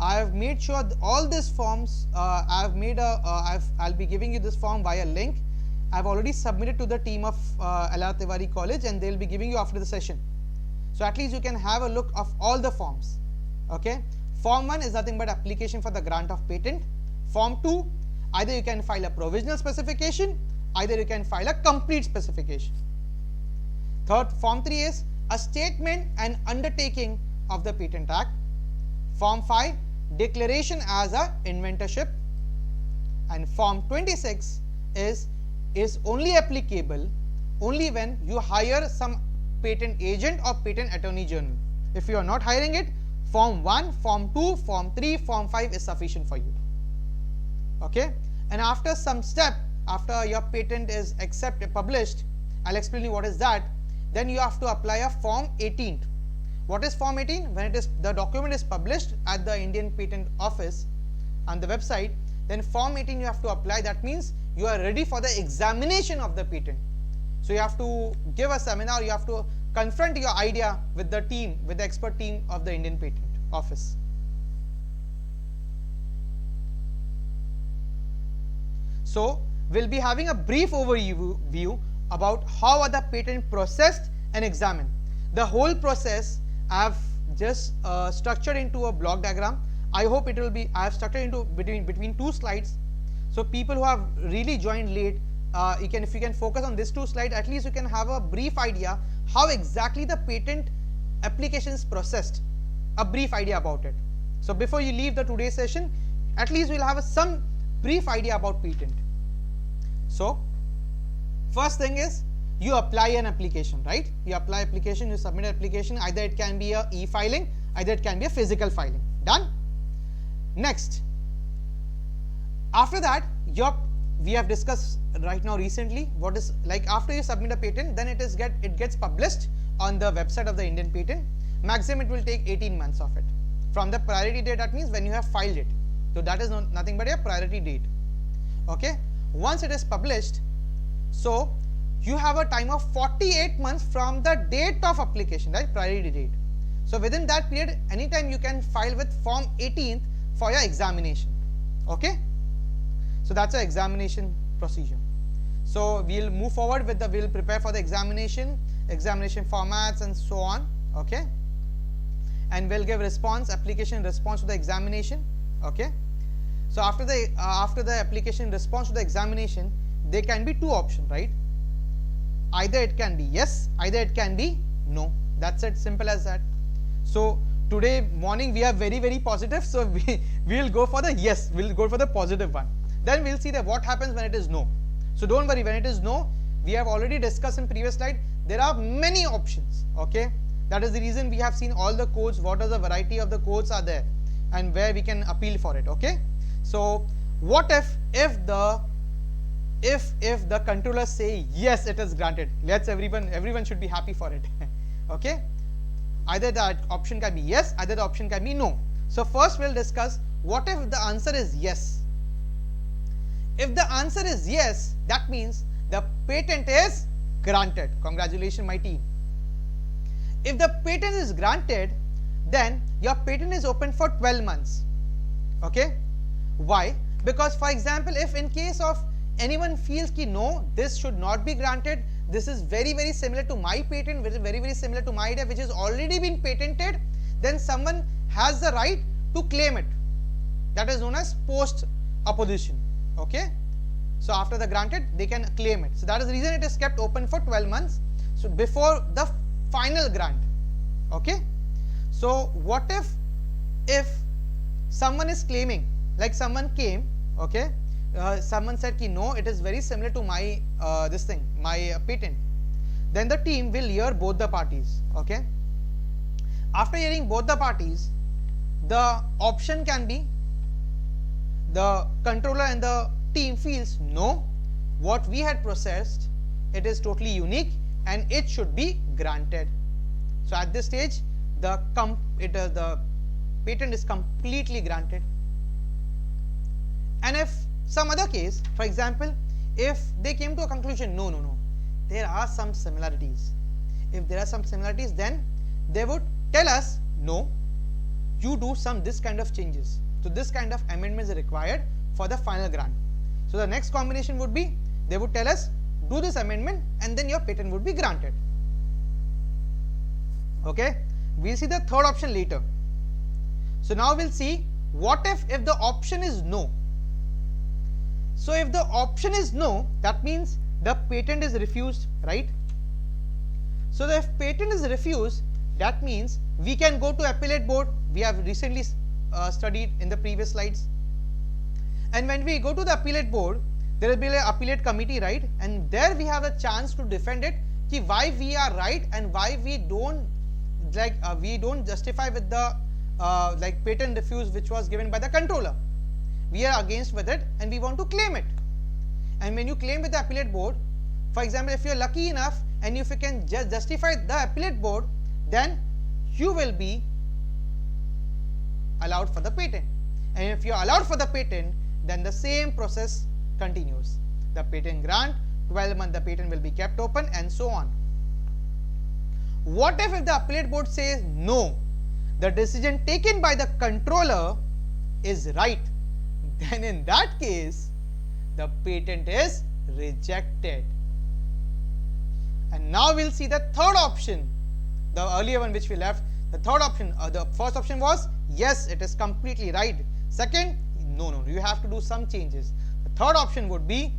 I have made sure all these forms, I'll be giving you this form via link. I've already submitted to the team of Tiwari College, and they'll be giving you after the session. So at least you can have a look of all the forms. Okay. Form 1 is nothing but application for the grant of patent. Form 2, either you can file a provisional specification, either you can file a complete specification. Third, Form 3 is a statement and undertaking of the Patent Act. Form 5, declaration as a inventorship. And Form 26 is only applicable only when you hire some patent agent or patent attorney general. If you are not hiring it, Form 1, Form 2, Form 3, Form 5 is sufficient for you. Okay. And after some step, after your patent is published, I'll explain you what is that. Then you have to apply a Form 18. What is Form 18? When the document is published at the Indian Patent Office on the website, then Form 18 you have to apply. That means you are ready for the examination of the patent. So you have to give a seminar, you have to confront your idea with the team, with the expert team of the Indian Patent Office. So we'll be having a brief overview about how are the patent processed and examined. The whole process I have just structured into a block diagram. I hope it will be, I have structured into between 2 slides. So people who have really joined late, if you can focus on these 2 slides, at least you can have a brief idea how exactly the patent application is processed, a brief idea about it. So before you leave the today's session, at least we'll have some brief idea about patent. So first thing is you apply an application, right? You apply application, you submit application. Either it can be a e-filing, either it can be a physical filing. Done? Next, after that, we have discussed right now recently what is like after you submit a patent, then it gets published on the website of the Indian patent. Maximum it will take 18 months of it. From the priority date, that means when you have filed it. So that is nothing but a priority date. Okay. Once it is published, so you have a time of 48 months from the date of application, right? Priority date. So within that period, anytime you can file with Form 18th for your examination. Okay. So that's an examination procedure. So we'll move forward with we'll prepare for the examination formats and so on. Okay. And we'll give application response to the examination. Okay. So after the application response to the examination, there can be two options, right? Either it can be yes, either it can be no. That's it, simple as that. So today morning we are very, very positive. So we will go for the yes, we'll go for the positive one. Then we'll see that what happens when it is no. So don't worry, when it is no, we have already discussed in previous slide, there are many options. Okay. That is the reason we have seen all the codes, what are the variety of the codes are there and where we can appeal for it. Okay. So what if the controller say yes, it is granted? Everyone should be happy for it. Okay. Either that option can be yes, either the option can be no. So first we'll discuss what if the answer is yes. If the answer is yes, that means the patent is granted. Congratulations, my team. If the patent is granted, then your patent is open for 12 months. Okay. Why? Because for example, if in case of anyone feels ki no, this should not be granted, this is very, very similar to my patent, which is very, very similar to my idea, which has already been patented, then someone has the right to claim it. That is known as post opposition. Okay. So after the granted, they can claim it. So that is the reason it is kept open for 12 months. So before the final grant. Okay. So what if someone is claiming, like someone came, okay, someone said ki no, it is very similar to my my patent. Then the team will hear both the parties. Okay. After hearing both the parties, the option can be the controller and the team feels no, what we had processed, it is totally unique and it should be granted. So at this stage, the patent is completely granted. And if some other case, for example, if they came to a conclusion, no, there are some similarities. If there are some similarities, then they would tell us, no, you do this kind of changes. So this kind of amendments are required for the final grant. So the next combination would be, they would tell us, do this amendment and then your patent would be granted. Okay. We'll see the third option later. So now we'll see what if the option is no. So if the option is no, that means the patent is refused, right? So if patent is refused, that means we can go to appellate board. We have recently studied in the previous slides. And when we go to the appellate board, there will be an appellate committee, right? And there we have a chance to defend it, ki why we are right and why we don't justify with the patent refuse which was given by the controller. We are against with it and we want to claim it. And when you claim with the appellate board, for example, if you are lucky enough and if you can just justify the appellate board, then you will be allowed for the patent. And if you are allowed for the patent, then the same process continues. The patent grant, 12 months the patent will be kept open and so on. What if the appellate board says no, the decision taken by the controller is right? Then in that case, the patent is rejected. And now we'll see the third option, the earlier one which we left. The third option, the first option was yes, it is completely right. Second, no, you have to do some changes. The third option would be,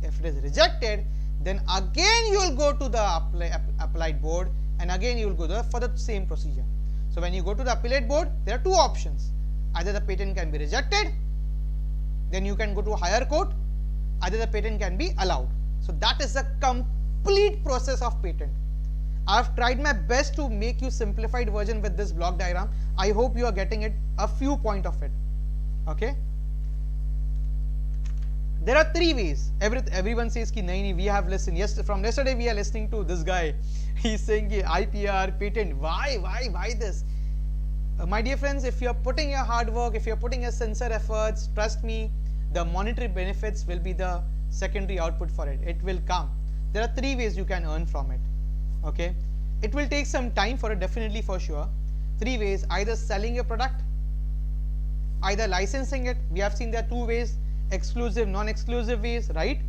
if it is rejected, then again you will go to the appellate board and again you will go for the same procedure. So when you go to the appellate board, there are two options. Either the patent can be rejected, then you can go to a higher court, either the patent can be allowed. So that is the complete process of patent. I've tried my best to make you simplified version with this block diagram. I hope you are getting it, a few point of it. Okay. There are three ways. Everyone says ki nahi, we have listened. Yes, from yesterday we are listening to this guy. He's saying ki IPR, patent. Why this? My dear friends, if you are putting your hard work, if you are putting your sincere efforts, trust me, the monetary benefits will be the secondary output for it. It will come. There are three ways you can earn from it. Okay. It will take some time for it, definitely, for sure. Three ways: either selling your product, either licensing it. We have seen there are two ways: exclusive, non-exclusive ways, right?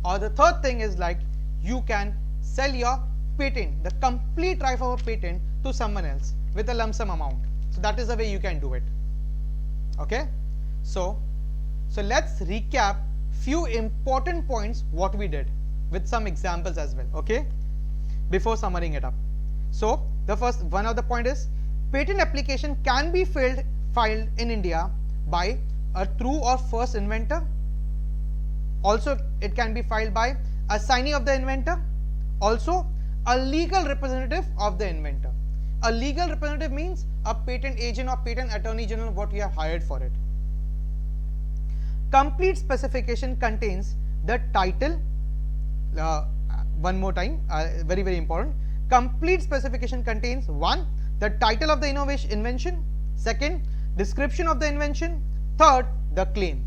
Or the third thing is like you can sell your patent, the complete right of a patent, to someone else with a lump sum amount. So that is the way you can do it. Okay. So let's recap few important points what we did with some examples as well. Okay, before summarizing it up. So the first one of the point is patent application can be filed in India by a true or first inventor. Also it can be filed by a signee of the inventor, also a legal representative of the inventor. A legal representative means a patent agent or patent attorney general what we have hired for it. Complete specification contains the title, one more time, very important. Complete specification contains: 1. the title of the invention, 2. description of the invention, 3. the claim.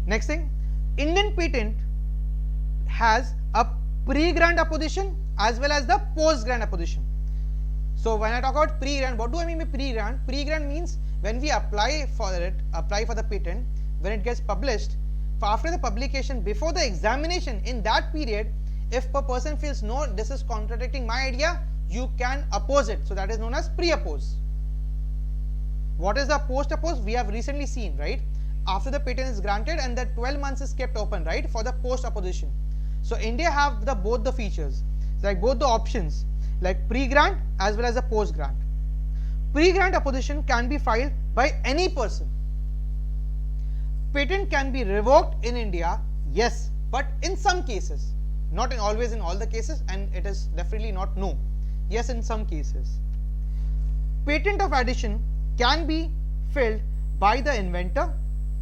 Next thing, Indian patent has a pre-grant opposition as well as the post-grant opposition. So when I talk about pre-grant, what do I mean by pre-grant? Pre-grant means when we apply for the patent, when it gets published, after the publication, before the examination, in that period, if a person feels no, this is contradicting my idea, you can oppose it. So that is known as pre-oppose. What is the post-oppose? We have recently seen, right? After the patent is granted and the 12 months is kept open, right, for the post-opposition. So India have both the features, like both the options, like pre-grant as well as a post-grant. Pre-grant opposition can be filed by any person. Patent can be revoked in India, yes, but in some cases, not in always in all the cases, and it is definitely not no. Yes, in some cases. Patent of addition can be filed by the inventor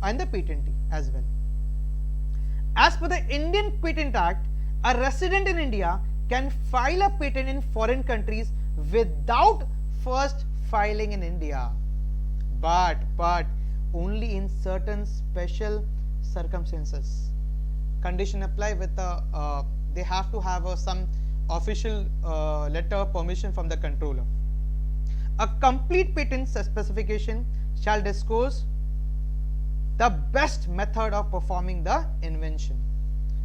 and the patentee as well. As per the Indian Patent Act, a resident in India can file a patent in foreign countries without first filing in India, but only in certain special circumstances. Condition apply with the they have to have some official letter permission from the controller. A complete patent specification shall disclose the best method of performing the invention.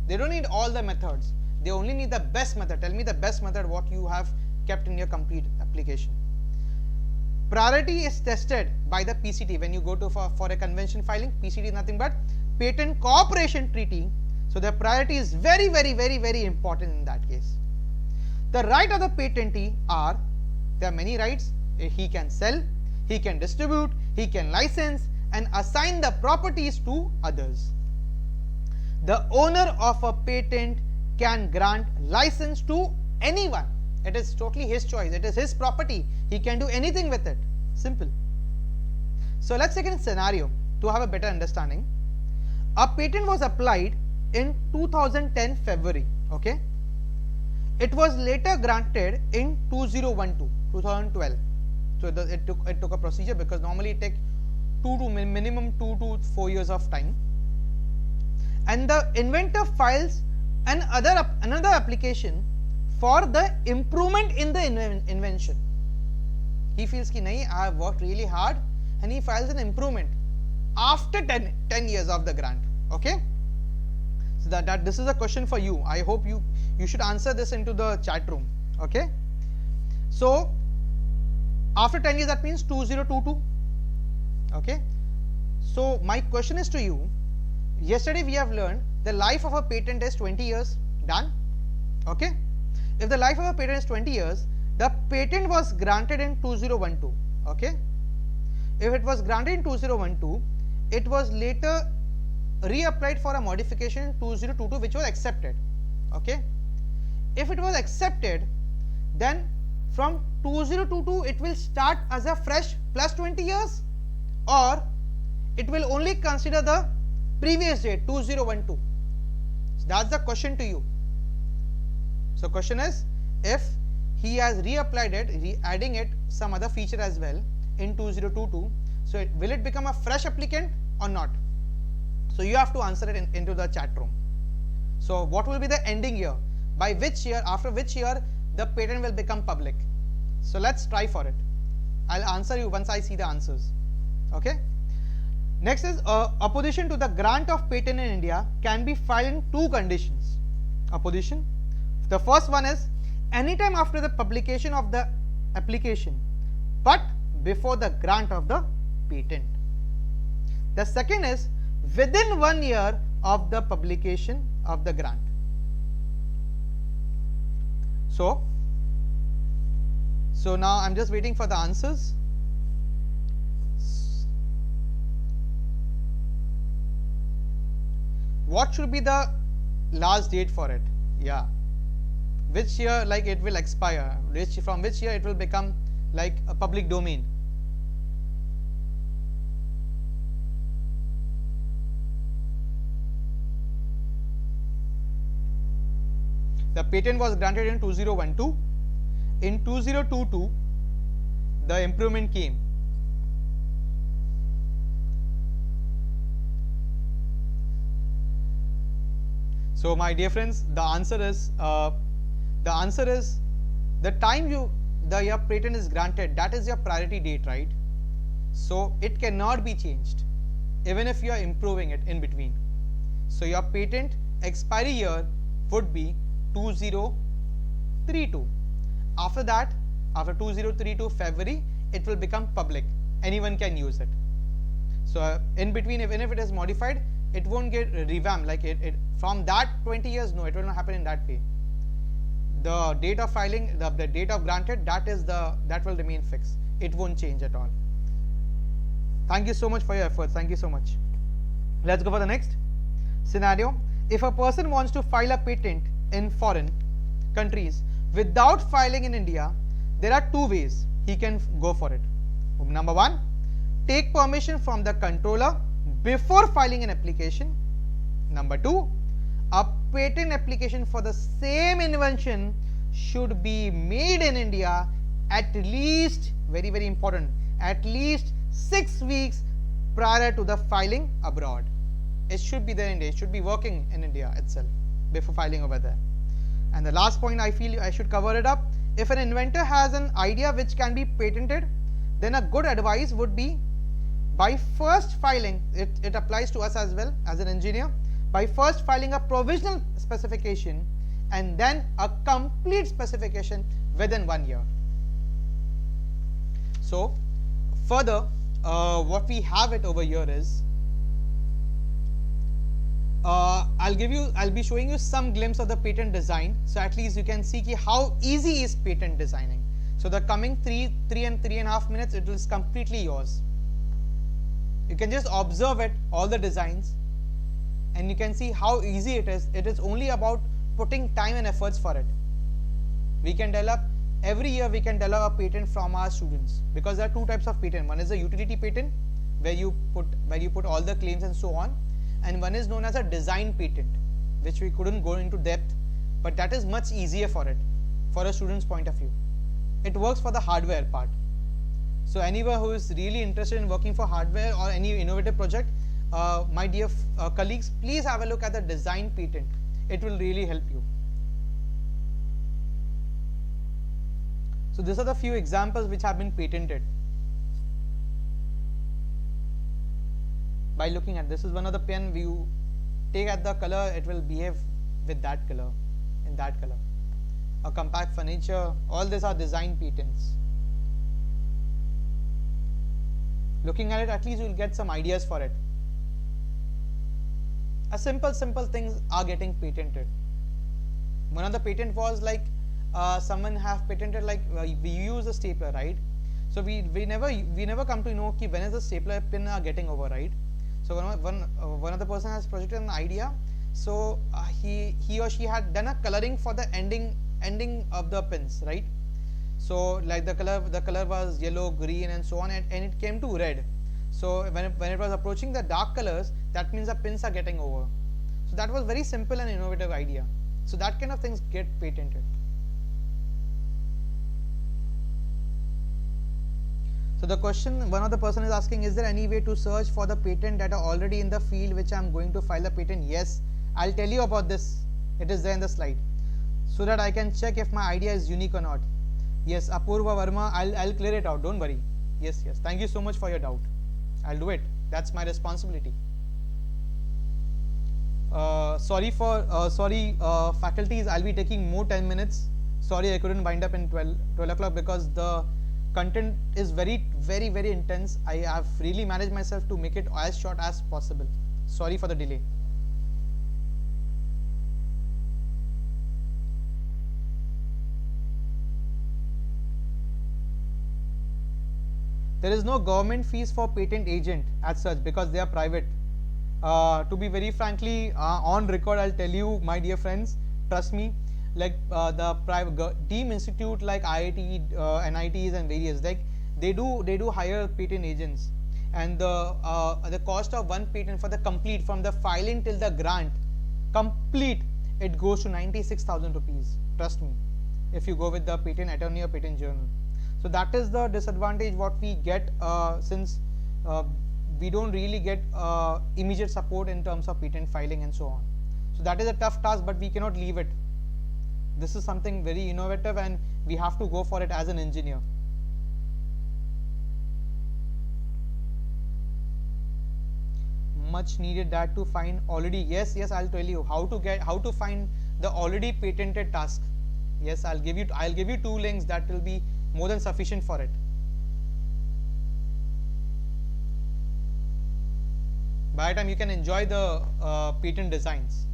They don't need all the methods, they only need the best method. Tell me the best method what you have kept in your complete application. Priority is tested by the PCT when you go to for a convention filing. PCT is nothing but Patent Cooperation Treaty. So the priority is very important in that case. The right of the patentee are, there are many rights. He can sell, he can distribute, he can license and assign the properties to others. The owner of a patent can grant license to anyone. It is totally his choice. It is his property. He can do anything with it. Simple. So let's take a scenario to have a better understanding. A patent was applied in 2010 February. Okay. It was later granted in 2012. So it took a procedure because normally it takes minimum 2 to 4 years of time. And the inventor files another application for the improvement in the invention. He feels ki nahi, I have worked really hard, and he files an improvement after 10 years of the grant. Okay. So that this is a question for you. I hope you should answer this into the chat room. Okay. So after 10 years, that means 2022. Okay. So my question is to you. Yesterday we have learned the life of a patent is 20 years. Done. Okay. If the life of a patent is 20 years, the patent was granted in 2012. Okay. If it was granted in 2012, it was later reapplied for a modification in 2022, which was accepted. Okay. if it was accepted, then from 2022 it will start as a fresh plus 20 years, or it will only consider the previous date 2012. So that's the question to you. So question is, if he has reapplied it, adding it some other feature as well in 2022, so will it become a fresh applicant or not? So you have to answer it into the chat room. So what will be the ending year? By which year, after which year the patent will become public? So let's try for it. I'll answer you once I see the answers. Okay. Next is opposition to the grant of patent in India can be filed in two conditions. Opposition. The first one is anytime after the publication of the application, but before the grant of the patent. The second is within 1 year of the publication of the grant. So now I'm just waiting for the answers. What should be the last date for it? Yeah. Which year like it will expire? From which year it will become like a public domain? The patent was granted in 2012. In 2022, the improvement came. So my dear friends, the answer is the time your patent is granted, that is your priority date, right? So it cannot be changed even if you are improving it in between. So your patent expiry year would be 2032. After that, after 2032 February, it will become public. Anyone can use it. So in between, even if it is modified, it won't get revamped. Like it from that 20 years, no, it will not happen in that way. The date of filing, the date of granted, that will remain fixed. It won't change at all. Thank you so much for your efforts. Thank you so much. Let's go for the next scenario. If a person wants to file a patent in foreign countries without filing in India, there are two ways he can go for it. Number one, take permission from the controller before filing an application. Number two, a patent application for the same invention should be made in India at least, very very important, at least 6 weeks prior to the filing abroad. It should be there in India, it should be working in India itself before filing over there. And the last point, I feel I should cover it up. If an inventor has an idea which can be patented, then a good advice would be, by first filing, it applies to us as well as an engineer, by first filing a provisional specification and then a complete specification within 1 year. So further, what we have it over here is, I'll be showing you some glimpse of the patent design, so at least you can see how easy is patent designing. So the coming 3.5 minutes, it is completely yours. You can just observe it, all the designs, and you can see how easy it is. It is only about putting time and efforts for it. We can develop, every year we can develop a patent from our students, because there are two types of patent. One is a utility patent, where you put all the claims and so on, and one is known as a design patent, which we couldn't go into depth, but that is much easier for it, for a student's point of view. It works for the hardware part. So anyone who is really interested in working for hardware or any innovative project, my dear colleagues, please have a look at the design patent. It will really help you. So these are the few examples which have been patented. By looking at this is one of the pen, you take at the color, it will behave with that color, in that color. A compact furniture, all these are design patents. Looking at it, at least you will get some ideas for it. A simple things are getting patented. One of the patent was like, someone have patented like, we use a stapler, right? So we never come to know when is the stapler pin are getting over, right? So one of the person has projected an idea So he or she had done a coloring for the ending of the pins, right? So like the color was yellow, green, and so on, and it came to red. So when it was approaching the dark colors, that means the pins are getting over. So that was very simple and innovative idea. So that kind of things get patented. So the question one of the person is asking, is there any way to search for the patent that are already in the field which I am going to file the patent? Yes, I'll tell you about this. It is there in the slide, so that I can check if my idea is unique or not. Yes, Apurva Verma, I'll clear it out. Don't worry. Yes. Thank you so much for your doubt. I'll do it. That's my responsibility. Sorry, faculties. I'll be taking more 10 minutes. Sorry, I couldn't wind up in 12 o'clock because the content is very intense. I have really managed myself to make it as short as possible. Sorry for the delay. There is no government fees for patent agent as such because they are private. To be very frankly on record, I'll tell you, my dear friends, trust me, like the private team institute like IIT, NITs and various, like they do hire patent agents, and the cost of one patent for the complete from the filing till the grant complete, it goes to 96,000 rupees. Trust me, if you go with the patent attorney or patent journal. So that is the disadvantage what we get since we don't really get immediate support in terms of patent filing and so on. So that is a tough task, but we cannot leave it. This is something very innovative and we have to go for it as an engineer. Much needed that to find already. Yes, I'll tell you how to find the already patented task. Yes, I'll give you 2 links that will be more than sufficient for it. By the time you can enjoy the patent designs.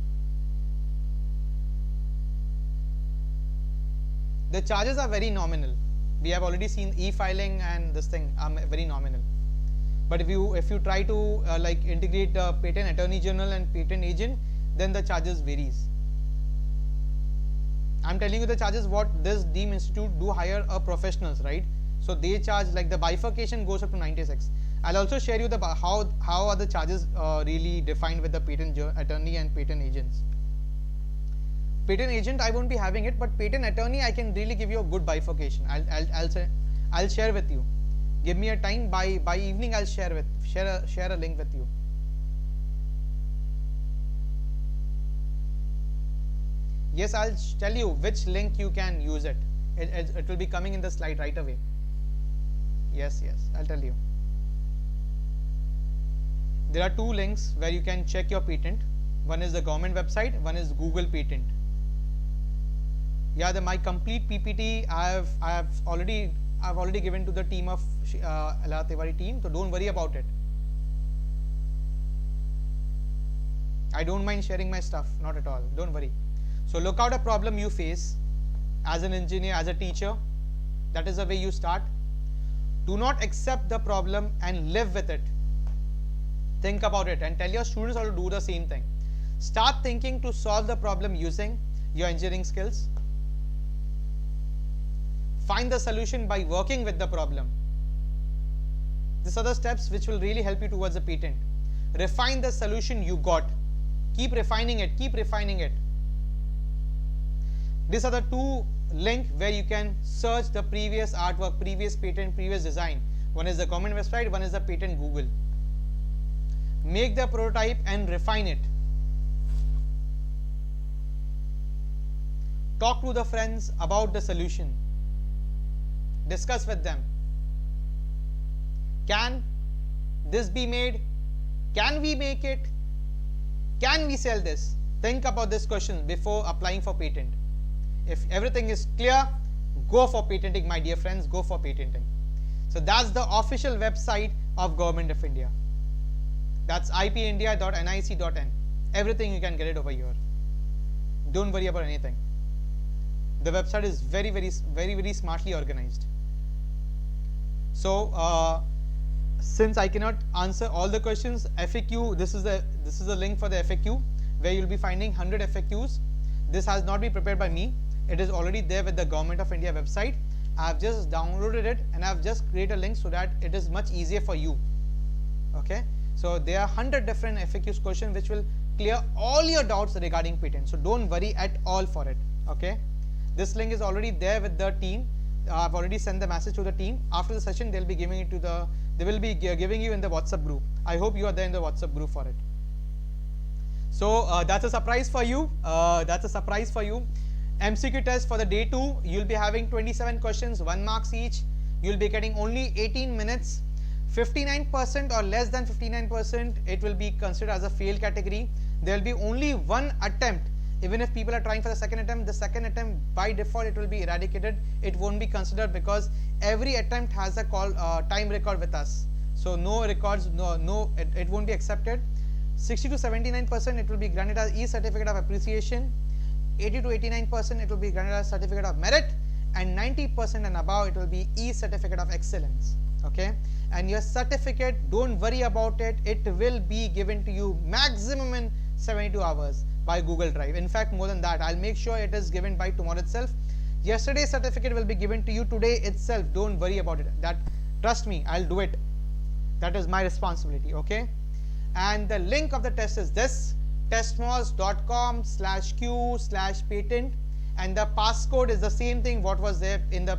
The charges are very nominal. We have already seen e-filing and this thing are very nominal. But if you try to like integrate patent attorney general and patent agent, then the charges varies. I'm telling you the charges what this Deem Institute do hire professionals, right? So they charge, like the bifurcation goes up to 96. I'll also share you the how are the charges really defined with the patent attorney and patent agents. Patent agent I won't be having it, but patent attorney I can really give you a good bifurcation. I'll share with you. Give me a time, by evening I'll share a link with you. Yes, I'll tell you which link you can use it. It will be coming in the slide right away. Yes, I'll tell you. There are 2 links where you can check your patent. One is the government website, one is Google Patent. Yeah, my complete PPT I've already given to the team of Tiwari team, so don't worry about it. I don't mind sharing my stuff, not at all. Don't worry. So look out a problem you face as an engineer, as a teacher. That is the way you start. Do not accept the problem and live with it. Think about it and tell your students how to do the same thing. Start thinking to solve the problem using your engineering skills. Find the solution by working with the problem. These are the steps which will really help you towards the patent. Refine the solution you got. Keep refining it. These are the 2 links where you can search the previous artwork, previous patent, previous design. One is the government website, one is the patent Google. Make the prototype and refine it. Talk to the friends about the solution. Discuss with them. Can this be made? Can we make it? Can we sell this? Think about this question before applying for patent. If everything is clear, go for patenting, my dear friends, go for patenting. So that's the official website of Government of India. That's ipindia.nic.in. Everything you can get it over here. Don't worry about anything. The website is very smartly organized. So since I cannot answer all the questions, FAQ, this is the link for the FAQ. where you'll be finding 100 FAQs. This has not been prepared by me. It is already there with the Government of India website. I've just downloaded it and I've just created a link so that it is much easier for you. Okay, so there are 100 different FAQs questions which will clear all your doubts regarding patent. So don't worry at all for it. Okay, this link is already there with the team. I've already sent the message to the team. After the session, they'll be giving it to the. They will be giving you in the WhatsApp group. I hope you are there in the WhatsApp group for it. So that's a surprise for you. That's a surprise for you. MCQ test for the day 2. You'll be having 27 questions, 1 marks each. You'll be getting only 18 minutes. 59% or less than 59%, it will be considered as a fail category. There will be only 1 attempt. Even if people are trying for the second attempt by default it will be eradicated. It won't be considered because every attempt has a time record with us. So no records, it won't be accepted. 60 to 79% it will be granted as e-certificate of appreciation. 80 to 89% it will be granted as certificate of merit, and 90% and above it will be e-certificate of excellence. Okay, and your certificate, don't worry about it, it will be given to you maximum in 72 hours by Google Drive. In fact, more than that, I'll make sure it is given by tomorrow itself. Yesterday's certificate will be given to you today itself. Don't worry about it. That, trust me, I'll do it. That is my responsibility. Okay, and the link of the test is this: testmos.com/q/patent, and the passcode is the same thing what was there in the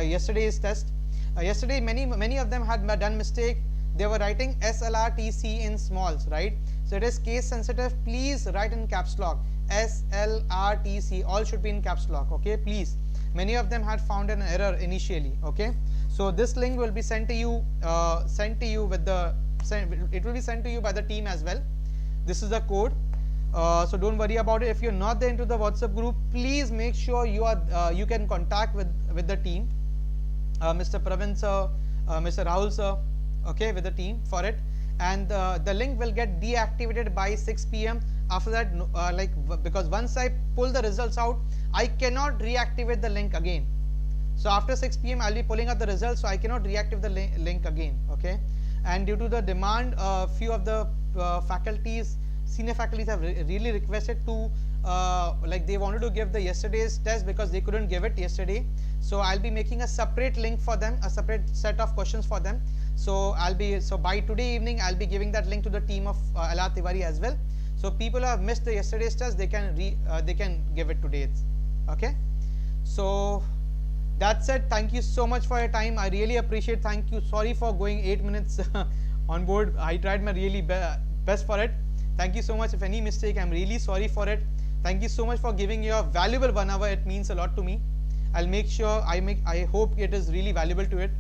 yesterday's test. Yesterday many of them had done mistake. They were writing SLRTC in smalls, right? So it is case sensitive. Please write in caps lock. SLRTC, all should be in caps lock. Okay, please. Many of them had found an error initially. Okay, so this link will be sent to you. With the it will be sent to you by the team as well. This is the code. So don't worry about it. If you're not there into the WhatsApp group, please make sure you are. You can contact with the team. Mr. Pravin sir, Mr. Rahul sir, okay, with the team for it, and the link will get deactivated by 6 p.m. After that, because once I pull the results out, I cannot reactivate the link again. So after 6 p.m. I'll be pulling out the results, so I cannot reactivate the link again. Okay, and due to the demand, few of the faculties, senior faculties have really requested to they wanted to give the yesterday's test because they couldn't give it yesterday. So I'll be making a separate link for them, a separate set of questions for them. So by today evening I'll be giving that link to the team of Tiwari as well. So people who have missed the yesterday's test, they can give it today. Okay. So that's it. Thank you so much for your time. I really appreciate. Thank you. Sorry for going 8 minutes on board. I tried my really best for it. Thank you so much. If any mistake, I'm really sorry for it. Thank you so much for giving your valuable 1 hour. It means a lot to me. I'll make sure I hope it is really valuable to it.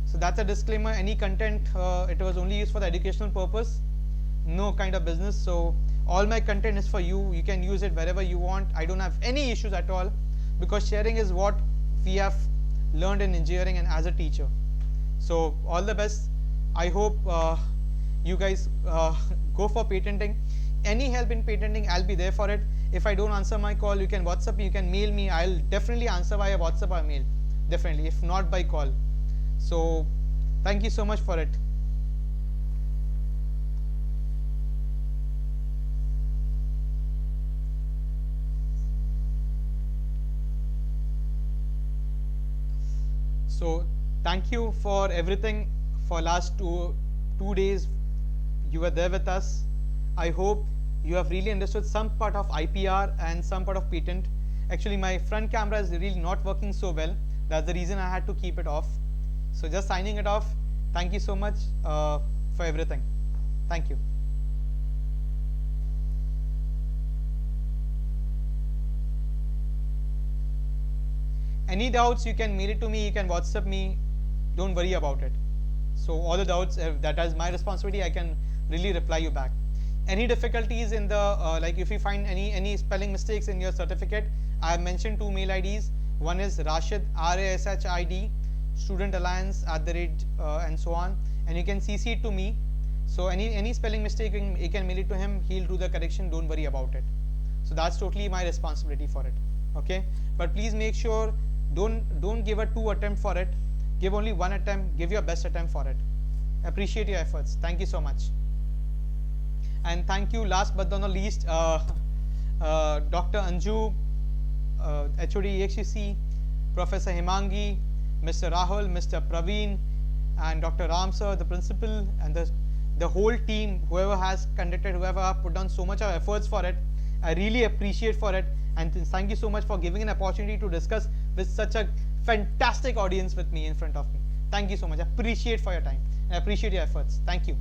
So that's a disclaimer. Any content, it was only used for the educational purpose, no kind of business. So all my content is for you. You can use it wherever you want. I don't have any issues at all, because sharing is what we have learned in engineering and as a teacher. So all the best. I hope you guys go for patenting. Any help in patenting, I'll be there for it. If I don't answer my call, you can WhatsApp me, you can mail me. I'll definitely answer via WhatsApp or mail, definitely, if not by call. So thank you so much for it. So thank you for everything. For last two days you were there with us. I hope you have really understood some part of IPR and some part of patent. Actually my front camera is really not working so well. That's the reason I had to keep it off. So just signing it off. Thank you so much for everything. Thank you. Any doubts, you can mail it to me, you can WhatsApp me. Don't worry about it. So all the doubts, that is my responsibility, I can really reply you back. Any difficulties in the if you find any spelling mistakes in your certificate, I have mentioned 2 mail IDs. One is Rashid, RASHID, Student Alliance and so on, and you can CC it to me. So any spelling mistake, you can mail it to him. He'll do the correction. Don't worry about it. So that's totally my responsibility for it. Okay, but please make sure don't give a 2 attempt for it. Give only 1 attempt. Give your best attempt for it. Appreciate your efforts. Thank you so much. And thank you, last but not least, Dr. Anju, HOD EXUC, Professor Himangi, Mr. Rahul, Mr. Praveen, and Dr. Ram sir, the principal, and the whole team, whoever has conducted, whoever put down so much of efforts for it. I really appreciate for it, and thank you so much for giving an opportunity to discuss with such a fantastic audience with me in front of me. Thank you so much. I appreciate for your time. I appreciate your efforts. Thank you.